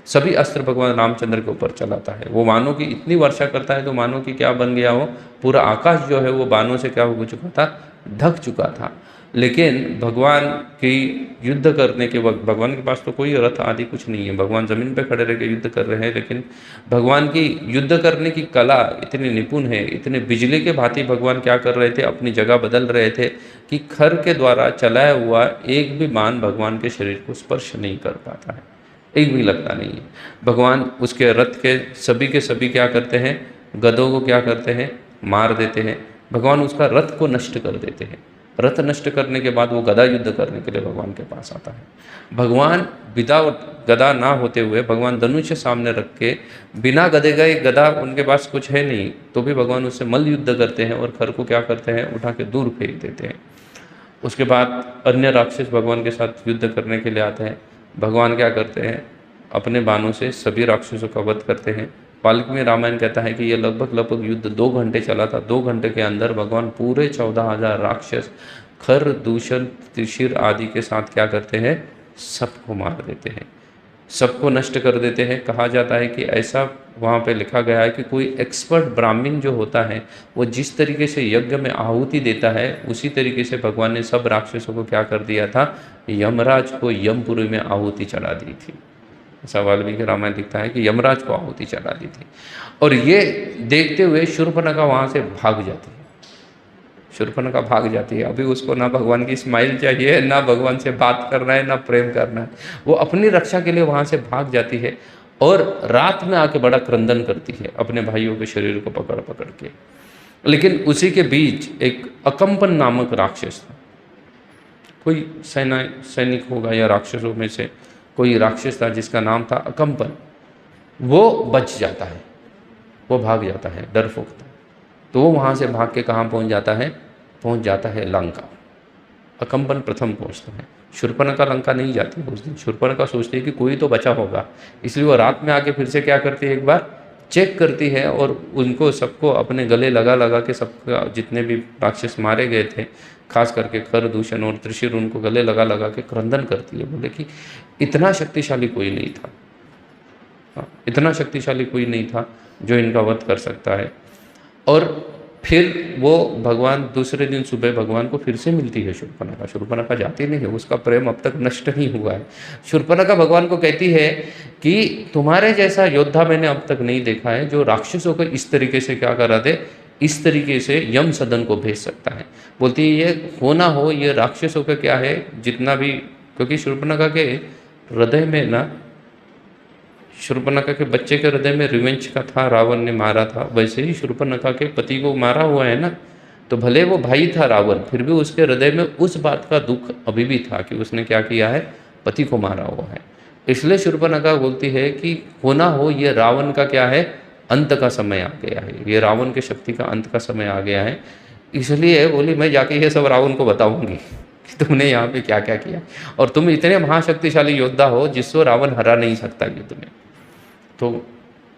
सभी अस्त्र भगवान रामचंद्र के ऊपर चलाता है। वो बाणों की इतनी वर्षा करता है तो मानो कि क्या बन गया हो, पूरा आकाश जो है वो बाणों से क्या हो चुका था, ढक चुका था। लेकिन भगवान की युद्ध करने के वक्त, भगवान के पास तो कोई रथ आदि कुछ नहीं है, भगवान ज़मीन पे खड़े रह के युद्ध कर रहे हैं। लेकिन भगवान की युद्ध करने की कला इतनी निपुण है, इतने बिजली के भांति भगवान क्या कर रहे थे, अपनी जगह बदल रहे थे कि खर के द्वारा चलाया हुआ एक भी बाण भगवान के शरीर को स्पर्श नहीं कर पाता है, एक भी लगता नहीं है। भगवान उसके रथ के सभी क्या करते हैं, गधों को क्या करते हैं, मार देते हैं। भगवान उसका रथ को नष्ट कर देते हैं। रथ नष्ट करने के बाद वो गदा युद्ध करने के लिए भगवान के पास आता है। भगवान विदाउट गदा ना होते हुए, भगवान धनुष सामने रख के, बिना गदे गए, गदा उनके पास कुछ है नहीं, तो भी भगवान उससे मल्ल युद्ध करते हैं और खर को क्या करते हैं, उठा के दूर फेंक देते हैं। उसके बाद अन्य राक्षस भगवान के साथ युद्ध करने के लिए आते हैं। भगवान क्या करते हैं, अपने बाणों से सभी राक्षसों का वध करते हैं। वाल्मीकि रामायण कहता है कि ये लगभग युद्ध 2 घंटे चला था। 2 घंटे के अंदर भगवान पूरे 14,000 राक्षस, खर, दूषण, त्रिशिर आदि के साथ क्या करते हैं, सबको मार देते हैं। सबको नष्ट कर देते हैं। कहा जाता है कि ऐसा वहाँ पे लिखा गया है कि कोई एक्सपर्ट ब्राह्मण जो होता है वो जिस तरीके से यज्ञ में आहुति देता है उसी तरीके से भगवान ने सब राक्षसों को क्या कर दिया था, यमराज को यमपुरी में आहुति चढ़ा दी थी। ऐसा वाल्मीकि रामायण लिखता है कि यमराज को आहुति चढ़ा दी थी। और ये देखते हुए शूर्पणखा वहाँ से भाग जाती है। शूर्पणखा भाग जाती है। अभी उसको ना भगवान की स्माइल चाहिए, ना भगवान से बात करना है, ना प्रेम करना है। वो अपनी रक्षा के लिए वहाँ से भाग जाती है और रात में आके बड़ा क्रंदन करती है अपने भाइयों के शरीर को पकड़ पकड़ के। लेकिन उसी के बीच एक अकंपन नामक राक्षस था। कोई सैनिक होगा या राक्षसों में से कोई राक्षस था जिसका नाम था अकंपन। वो बच जाता है, वो भाग जाता है डरपोक था। तो वो वहाँ से भाग के कहाँ पहुँच जाता है, पहुँच जाता है लंका। अकंपन प्रथम पहुँचता है। शूर्पणखा लंका नहीं जाती उस दिन। शूर्पणखा सोचती है कि कोई तो बचा होगा, इसलिए वो रात में आके फिर से क्या करती है, एक बार चेक करती है और उनको सबको अपने गले लगा लगा के सबका जितने भी राक्षस मारे गए थे, खास करके खरदूषण और त्रिशूर, उनको गले लगा लगा के क्रंदन करती है। बोले कि इतना शक्तिशाली कोई नहीं था, इतना शक्तिशाली कोई नहीं था जो इनका वध कर सकता है। और फिर वो भगवान दूसरे दिन सुबह भगवान को फिर से मिलती है शूर्पणखा। शूर्पणखा जाती नहीं है, उसका प्रेम अब तक नष्ट नहीं हुआ है। शूर्पणखा भगवान को कहती है कि तुम्हारे जैसा योद्धा मैंने अब तक नहीं देखा है जो राक्षसों को इस तरीके से क्या करा दे, इस तरीके से यम सदन को भेज सकता है। बोलती है ये हो ना हो, ये राक्षसों का क्या है जितना भी, क्योंकि शूर्पणखा के हृदय में ना, शूर्पणखा के बच्चे के हृदय में रिवेंज का था, रावण ने मारा था। वैसे ही शूर्पणखा के पति को मारा हुआ है ना, तो भले वो भाई था रावण, फिर भी उसके हृदय में उस बात का दुख अभी भी था कि उसने क्या किया है, पति को मारा हुआ है। इसलिए शूर्पणखा बोलती है कि होना हो ये रावण का क्या है, अंत का समय आ गया है, ये रावण की शक्ति का अंत का समय आ गया है। इसलिए बोली मैं जाके ये सब रावण को बताऊंगी कि तुमने यहाँ पे क्या क्या किया, और तुम इतने महाशक्तिशाली योद्धा हो जिसको रावण हरा नहीं सकता युद्ध में। तो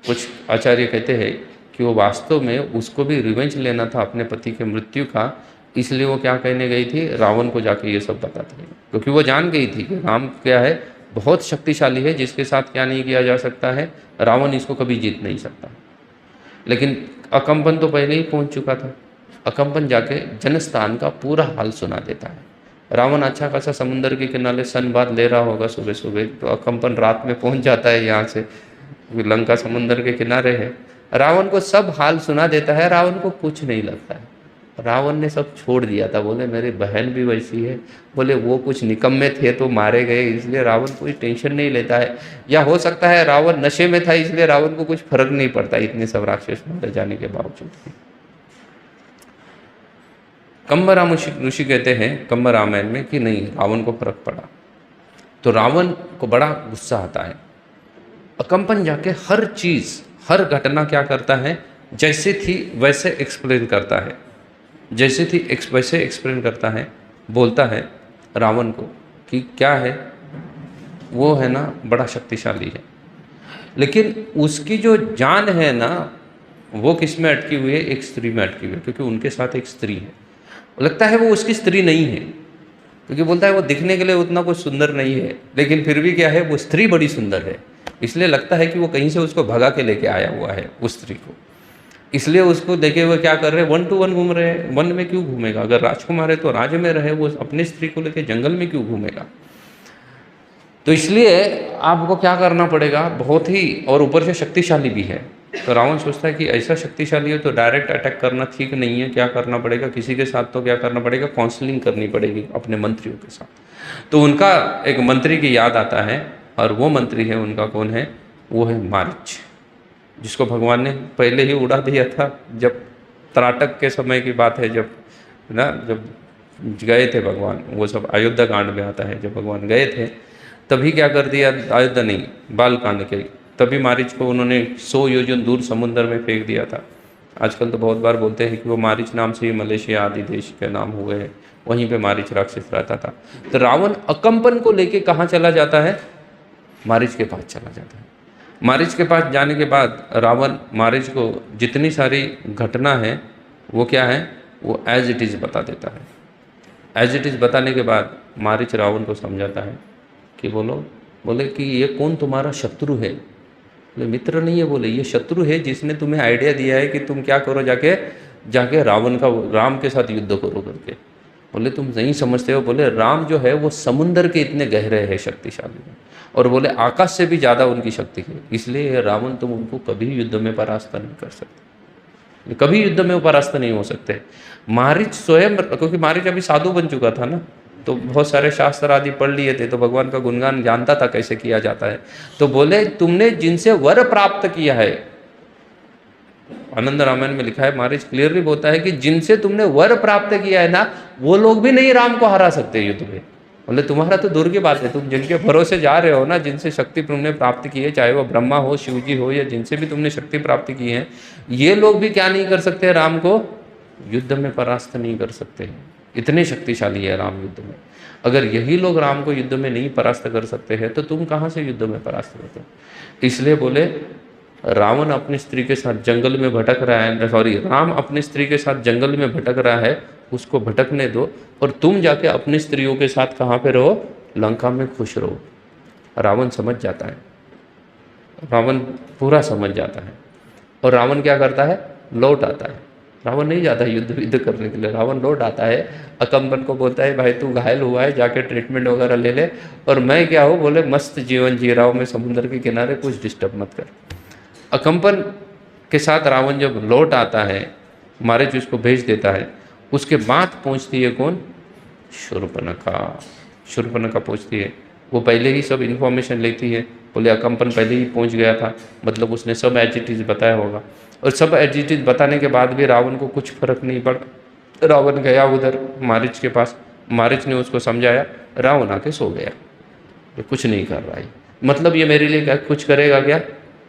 कुछ आचार्य कहते हैं कि वो वास्तव में उसको भी रिवेंज लेना था अपने पति के मृत्यु का, इसलिए वो क्या कहने गई थी, रावण को जाके ये सब बताते हैं। क्योंकि वो जान गई थी कि राम क्या है, बहुत शक्तिशाली है, जिसके साथ क्या नहीं किया जा सकता है, रावण इसको कभी जीत नहीं सकता। लेकिन अकंपन तो पहले ही पहुंच चुका था। अकंपन जाके जनस्थान का पूरा हाल सुना देता है। रावण अच्छा खासा समुद्र के किनारे सन बाद ले रहा होगा सुबह सुबह, तो अकंपन रात में पहुंच जाता है यहाँ से, लंका समुद्र के किनारे है। रावण को सब हाल सुना देता है, रावण को कुछ नहीं लगता है। रावण ने सब छोड़ दिया था, बोले मेरी बहन भी वैसी है, बोले वो कुछ निकम्मे थे तो मारे गए, इसलिए रावण कोई टेंशन नहीं लेता है। या हो सकता है रावण नशे में था, इसलिए रावण को कुछ फर्क नहीं पड़ता इतने सब राक्षस मारे जाने के बावजूद। कंबराम ऋषि कहते हैं कंब रामायण में कि नहीं, रावण को फर्क पड़ा। तो रावण को बड़ा गुस्सा आता है। अकंपन जाके हर चीज़, हर घटना क्या करता है, जैसे थी वैसे एक्सप्लेन करता है, जैसे थी वैसे एक्सप्लेन करता है। बोलता है रावण को कि क्या है, वो है ना बड़ा शक्तिशाली है, लेकिन उसकी जो जान है ना वो किस में अटकी हुई है, एक स्त्री में अटकी हुई है, क्योंकि उनके साथ एक स्त्री है। लगता है वो उसकी स्त्री नहीं है, क्योंकि बोलता है वो दिखने के लिए उतना कुछ सुंदर नहीं है, लेकिन फिर भी क्या है, वो स्त्री बड़ी सुंदर है। इसलिए लगता है कि वो कहीं से उसको भगा के लेके आया हुआ है उस स्त्री को। इसलिए उसको देखे हुए क्या कर रहे हैं, 1 to 1 घूम रहे हैं। वन में क्यों घूमेगा, अगर राजकुमार है तो राज्य में रहे, वो अपनी स्त्री को लेके जंगल में क्यों घूमेगा। तो इसलिए आपको क्या करना पड़ेगा, बहुत ही, और ऊपर से शक्तिशाली भी है। तो रावण सोचता है कि ऐसा शक्तिशाली है तो डायरेक्ट अटैक करना ठीक नहीं है, क्या करना पड़ेगा, किसी के साथ तो क्या करना पड़ेगा, काउंसलिंग करनी पड़ेगी अपने मंत्रियों के साथ। तो उनका एक मंत्री की याद आता है, और वो मंत्री है उनका, कौन है, वो है मारीच, जिसको भगवान ने पहले ही उड़ा दिया था। जब त्राटक के समय की बात है, जब गए थे भगवान, वो सब अयोध्या कांड में आता है, जब भगवान गए थे तभी क्या कर दिया, अयोध्या नहीं बाल कांड के, तभी मारीच को उन्होंने 100 योजन दूर समुद्र में फेंक दिया था। आजकल तो बहुत बार बोलते हैं कि वो मारीच नाम से ही मलेशिया आदि देश के नाम हुए हैं, वहीं पे मारीच राक्षस रहता था। तो रावण अकंपन को लेके कहाँ चला जाता है, मारीच के पास चला जाता है। मारीच के पास जाने के बाद रावण मारीच को जितनी सारी घटना है वो क्या है, वो एज इट इज़ बता देता है। एज इट इज़ बताने के बाद मारीच रावण को समझाता है कि बोलो बोले कि ये कौन तुम्हारा शत्रु है? बोले मित्र नहीं है, बोले ये शत्रु है जिसने तुम्हें आइडिया दिया है कि तुम क्या करो, जाके जाके राम के साथ युद्ध करो करके। बोले तुम नहीं समझते हो, बोले राम जो है वो समुंदर के इतने गहरे है, शक्तिशाली है, और बोले आकाश से भी ज़्यादा उनकी शक्ति है, इसलिए रावण तुम उनको कभी युद्ध में परास्त नहीं कर सकते, कभी युद्ध में परास्त नहीं हो सकते। मारीच स्वयं, क्योंकि मारीच अभी साधु बन चुका था ना, तो बहुत सारे शास्त्र आदि पढ़ लिए थे, तो भगवान का गुणगान जानता था कैसे किया जाता है। तो बोले तुमने जिनसे वर प्राप्त किया है, आनंद रामायण में लिखा है, मारीच क्लियरली बोलता है कि जिनसे तुमने वर प्राप्त किया है ना, वो लोग भी नहीं राम को हरा सकते युद्ध में। बोले तुम्हारा तो दूर की बात है, तुम जिनके भरोसे जा रहे हो ना, जिनसे शक्ति तुमने प्राप्त की है, चाहे वो ब्रह्मा हो, शिव जी हो, या जिनसे भी तुमने शक्ति प्राप्त की है, ये लोग भी क्या नहीं कर सकते, राम को युद्ध में परास्त नहीं कर सकते। इतने शक्तिशाली है राम युद्ध में। अगर यही लोग राम को युद्ध में नहीं परास्त कर सकते हैं, तो तुम कहाँ से युद्ध में परास्त करते हो? इसलिए बोले रावण अपनी स्त्री के साथ जंगल में भटक रहा है, सॉरी, राम अपनी स्त्री के साथ जंगल में भटक रहा है, उसको भटकने दो, और तुम जाके अपनी स्त्रियों के साथ कहाँ पे रहो, लंका में खुश रहो। रावण समझ जाता है, रावण पूरा समझ जाता है, और रावण क्या करता है, लौट आता है। रावण नहीं जाता युद्ध करने के लिए, रावण लौट आता है, अकम्पन को बोलता है भाई तू घायल हुआ है, जाके ट्रीटमेंट वगैरह ले ले, और मैं क्या हूँ, बोले मस्त जीवन जी रहा हूँ मैं समुद्र के किनारे, कुछ डिस्टर्ब मत कर। अकम्पन के साथ रावण जब लौट आता है, मारीच उसको भेज देता है, उसके बाद पहुंचती है कौन, शूर्पणखा। शूर्पणखा पहुंचती है, वो पहले ही सब इन्फॉर्मेशन लेती है। बोले अकम्पन पहले ही पहुंच गया था, मतलब उसने सब एजिटीज बताया होगा, और सब एजिटीज बताने के बाद भी रावण को कुछ फर्क नहीं पड़ा। रावण गया उधर मारीच के पास, मारीच ने उसको समझाया, रावण आके सो गया, ये कुछ नहीं कर रहा है, मतलब ये मेरे लिए क्या कुछ करेगा, क्या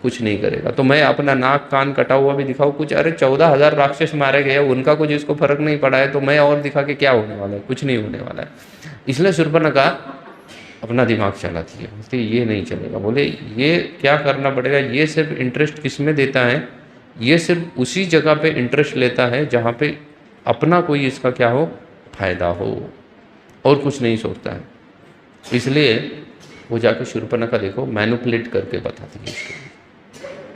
कुछ नहीं करेगा, तो मैं अपना नाक कान कटा हुआ भी दिखाऊं कुछ, अरे 14,000 राक्षस मारे गए, उनका कुछ इसको फर्क नहीं पड़ा है, तो मैं और दिखा के क्या होने वाला है, कुछ नहीं होने वाला है। इसलिए शूर्पणखा अपना दिमाग चलाती है, बोलती ये नहीं चलेगा। बोले ये क्या करना पड़ेगा, ये सिर्फ इंटरेस्ट किस में देता है, ये सिर्फ उसी जगह पे इंटरेस्ट लेता है जहाँ पे अपना कोई इसका क्या हो, फायदा हो, और कुछ नहीं सोचता है। इसलिए वो जाकर शूर्पणखा देखो मैनिपुलेट करके बताती है इसको।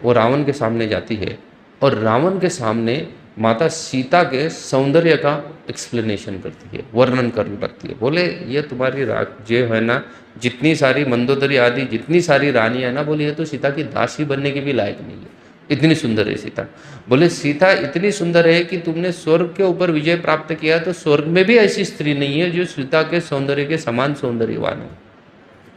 वो रावण के सामने जाती है, और रावण के सामने माता सीता के सौंदर्य का एक्सप्लेनेशन करती है, वर्णन करने लगती है। बोले ये तुम्हारी जो है ना, जितनी सारी मंदोदरी आदि जितनी सारी रानी है ना, बोले ये तो सीता की दासी बनने की भी लायक नहीं है, इतनी सुंदर है सीता। बोले सीता इतनी सुंदर है कि तुमने स्वर्ग के ऊपर विजय प्राप्त किया, तो स्वर्ग में भी ऐसी स्त्री नहीं है जो सीता के सौंदर्य के समान सौंदर्यवान है।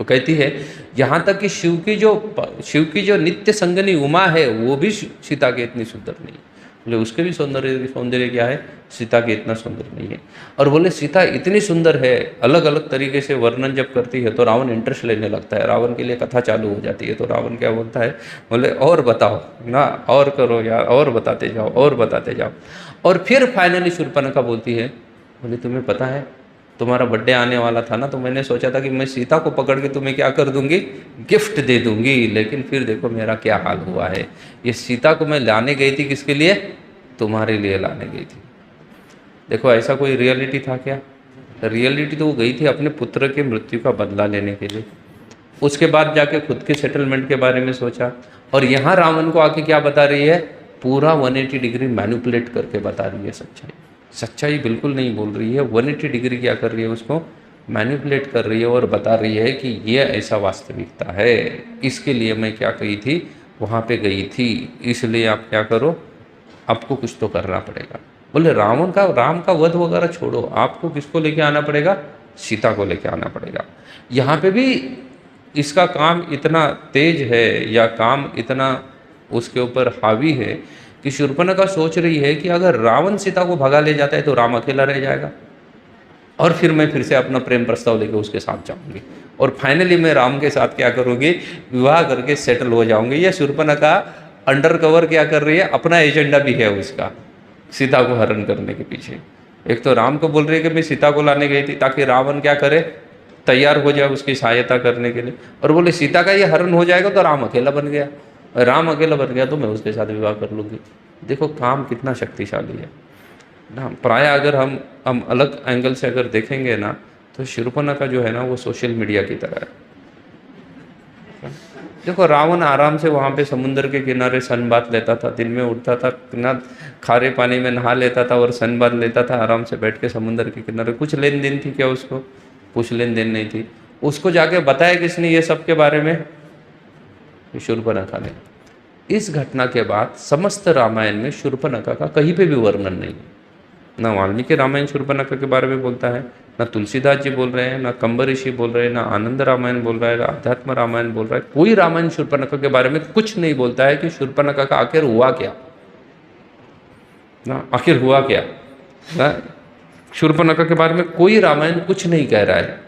वो कहती है यहाँ तक कि शिव की जो नित्य संगनी उमा है, वो भी सीता के इतनी सुंदर नहीं है। बोले उसके भी सौंदर्य क्या है, सीता के इतना सुंदर नहीं है। और बोले सीता इतनी सुंदर है, अलग अलग तरीके से वर्णन जब करती है तो रावण इंटरेस्ट लेने लगता है, रावण के लिए कथा चालू हो जाती है। तो रावण क्या बोलता है, बोले और बताओ ना, और करो यार, और बताते जाओ, और बताते जाओ। और फिर फाइनली शूर्पणखा बोलती है, बोले तुम्हें पता है तुम्हारा बर्थडे आने वाला था ना, तो मैंने सोचा था कि मैं सीता को पकड़ के तुम्हें क्या कर दूंगी, गिफ्ट दे दूंगी, लेकिन फिर देखो मेरा क्या हाल हुआ है। ये सीता को मैं लाने गई थी किसके लिए, तुम्हारे लिए लाने गई थी। देखो ऐसा कोई रियलिटी था क्या, रियलिटी तो वो गई थी अपने पुत्र के मृत्यु का बदला लेने के लिए। उसके बाद जाके खुद के सेटलमेंट के बारे में सोचा, और यहाँ रावण को आके क्या बता रही है, पूरा 180 डिग्री मैनिपुलेट करके बता रही है सच्चाई। सच्चाई बिल्कुल नहीं बोल रही है, 180 डिग्री क्या कर रही है, उसको मैनिपुलेट कर रही है, और बता रही है कि ये ऐसा वास्तविकता है, इसके लिए मैं क्या कही थी, वहाँ पे गई थी, इसलिए आप क्या करो, आपको कुछ तो करना पड़ेगा। बोले राम का वध वगैरह छोड़ो, आपको किसको लेके आना पड़ेगा, सीता को लेके आना पड़ेगा। यहाँ पे भी इसका काम इतना तेज है, या काम इतना उसके ऊपर हावी है कि शूर्पणखा सोच रही है कि अगर रावण सीता को भगा ले जाता है तो राम अकेला रह जाएगा, और फिर मैं फिर से अपना प्रेम प्रस्ताव लेकर उसके साथ जाऊंगी, और फाइनली मैं राम के साथ क्या करूंगी, विवाह करके सेटल हो जाऊंगी। ये शूर्पणखा अंडर कवर क्या कर रही है, अपना एजेंडा भी है उसका सीता को हरण करने के पीछे। एक तो राम को बोल रही है कि मैं सीता को लाने गई थी ताकि रावण क्या करे, तैयार हो जाए उसकी सहायता करने के लिए, और बोले सीता का ये हरण हो जाएगा तो राम अकेला बन गया, राम अकेला बन गया तो मैं उसके साथ विवाह कर लूँगी। देखो काम कितना शक्तिशाली है ना। प्राय अगर हम अलग एंगल से अगर देखेंगे ना, तो शूर्पणखा जो है ना, वो सोशल मीडिया की तरह है। देखो रावण आराम से वहाँ पे समुद्र के किनारे सन बात लेता था, दिन में उठता था ना, खारे पानी में नहा लेता था और सन बात लेता था आराम से बैठ के समुद्र के किनारे। कुछ लेन देन थी क्या उसको? कुछ लेन देन नहीं थी। उसको जाके बताया किसने ये सब के बारे में? शूर्पणखा ने। इस घटना के बाद समस्त रामायण में शूर्पणखा का कहीं पे भी वर्णन नहीं है। ना वाल्मीकि रामायण शूर्पणखा के बारे में बोलता है, ना तुलसीदास जी बोल रहे हैं, ना कंबर ऋषि बोल रहे हैं, ना आनंद रामायण बोल रहा है, ना अध्यात्म रामायण बोल रहा है। कोई रामायण शूर्पणखा के बारे में कुछ नहीं बोलता है कि शूर्पणखा का आखिर हुआ क्या, ना आखिर हुआ क्या। ना शूर्पणखा के बारे में कोई रामायण कुछ नहीं कह रहा है।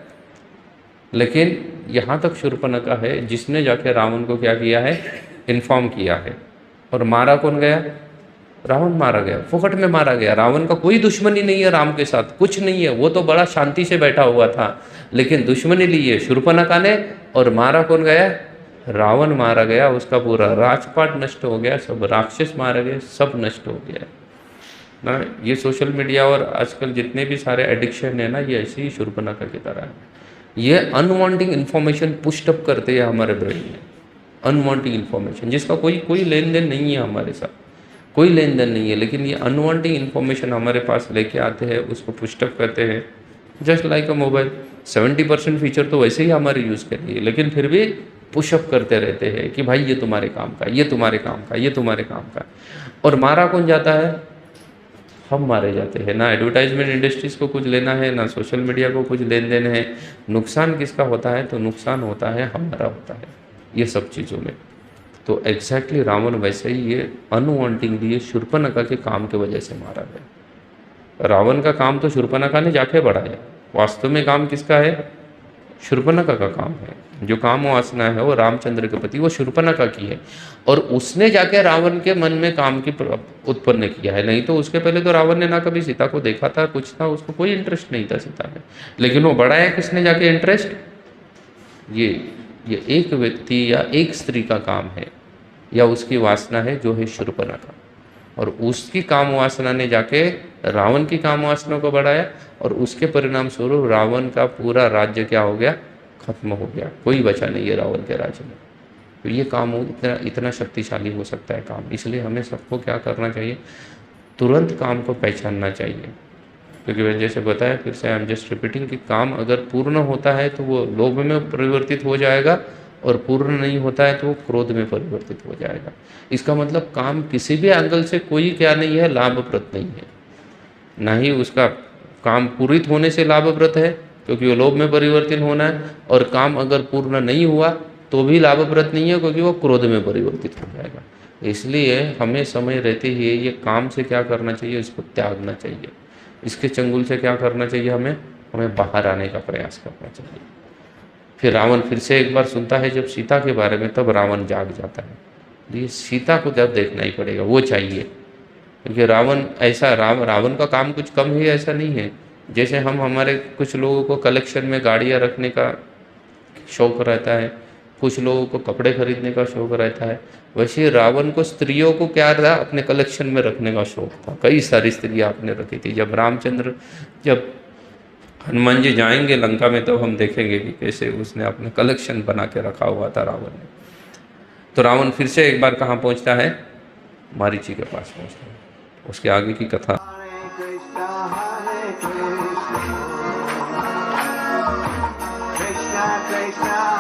लेकिन यहाँ तक शूर्पणखा है जिसने जाके रावण को क्या किया है? इन्फॉर्म किया है। और मारा कौन गया? रावण मारा गया, फुकट में मारा गया। रावण का कोई दुश्मनी नहीं है राम के साथ, कुछ नहीं है। वो तो बड़ा शांति से बैठा हुआ था, लेकिन दुश्मनी ली है शूर्पणखा ने। और मारा कौन गया? रावण मारा गया। उसका पूरा राजपाट नष्ट हो गया, सब राक्षस मारे गए, सब नष्ट हो गया ना। ये सोशल मीडिया और आजकल जितने भी सारे एडिक्शन है ना, ये ऐसे ही शूर्पणखा की तरह है। ये अनवांटेड इन्फॉर्मेशन पुष्टअप करते हैं हमारे ब्रेन में, अनवांटेड इन्फॉर्मेशन जिसका कोई लेन देन नहीं है हमारे साथ, कोई लेन देन नहीं है, लेकिन ये अनवांटेड इन्फॉर्मेशन हमारे पास लेके आते हैं, उसको पुष्टअप करते हैं। जस्ट लाइक अ मोबाइल, 70% फीचर तो वैसे ही हमारे यूज़ के लिए, लेकिन फिर भी पुशअप करते रहते हैं कि भाई ये तुम्हारे काम का, ये तुम्हारे काम का, ये तुम्हारे काम का। और मारा कौन जाता है? हम मारे जाते हैं। ना एडवर्टाइजमेंट इंडस्ट्रीज़ को कुछ लेना है, ना सोशल मीडिया को कुछ लेन देन है। नुकसान किसका होता है? तो नुकसान होता है हमारा होता है ये सब चीज़ों में। तो एग्जैक्टली रावण वैसे ही ये अनवांटिंगली ये शूर्पणखा के काम के वजह से मारा गया। रावण का काम तो शूर्पणखा ने जाके बढ़ाया, वास्तव में काम किसका है? शूर्पणखा का काम है। जो काम वासना है वो रामचंद्र के प्रति, वो शूर्पणखा की है। और उसने जाके रावण के मन में काम की उत्पन्न किया है। नहीं तो उसके पहले तो रावण ने ना कभी सीता को देखा था, कुछ था, उसको कोई इंटरेस्ट नहीं था सीता में। लेकिन वो बढ़ाया किसने जाके इंटरेस्ट? ये एक व्यक्ति या एक स्त्री का काम है, या उसकी वासना है जो है शूर्पणखा। और उसकी काम वासना ने जाके रावण की काम वासना को बढ़ाया, और उसके परिणाम स्वरूप रावण का पूरा राज्य क्या हो गया? खत्म हो गया। कोई बचा नहीं है रावण के राज्य में। तो ये काम इतना शक्तिशाली हो सकता है काम। इसलिए हमें सबको क्या करना चाहिए? तुरंत काम को पहचानना चाहिए। क्योंकि मैंने जैसे बताया, फिर से आई एम जस्ट रिपीटिंग, कि काम अगर पूर्ण होता है तो वो लोभ में परिवर्तित हो जाएगा, और पूर्ण नहीं होता है तो वो क्रोध में परिवर्तित हो जाएगा। इसका मतलब काम किसी भी एंगल से कोई क्या नहीं है? लाभप्रद नहीं है। ना ही उसका काम पूरित होने से लाभप्रद है, क्योंकि वो लोभ में परिवर्तित होना है। और काम अगर पूर्ण नहीं हुआ तो भी लाभप्रद नहीं है, क्योंकि वो क्रोध में परिवर्तित हो जाएगा। इसलिए हमें समय रहते ही ये काम से क्या करना चाहिए? इसको त्यागना चाहिए। इसके चंगुल से क्या करना चाहिए? हमें बाहर आने का प्रयास करना चाहिए। फिर रावण फिर से एक बार सुनता है जब सीता के बारे में, तब रावण जाग जाता है। ये सीता को जब देखना ही पड़ेगा, वो चाहिए। क्योंकि रावण का काम कुछ कम ही ऐसा नहीं है। जैसे हमारे कुछ लोगों को कलेक्शन में गाड़ियाँ रखने का शौक रहता है, कुछ लोगों को कपड़े खरीदने का शौक रहता है, वैसे रावण को स्त्रियों को क्या था? अपने कलेक्शन में रखने का शौक था। कई सारी स्त्रियाँ आपने रखी थी। जब हनुमान जी जाएंगे लंका में, तब हम देखेंगे कि कैसे उसने अपने कलेक्शन बना के रखा हुआ था रावण ने। तो रावण फिर से एक बार कहाँ पहुँचता है? मारीची के पास पहुँचता है। उसके आगे की कथा Krishna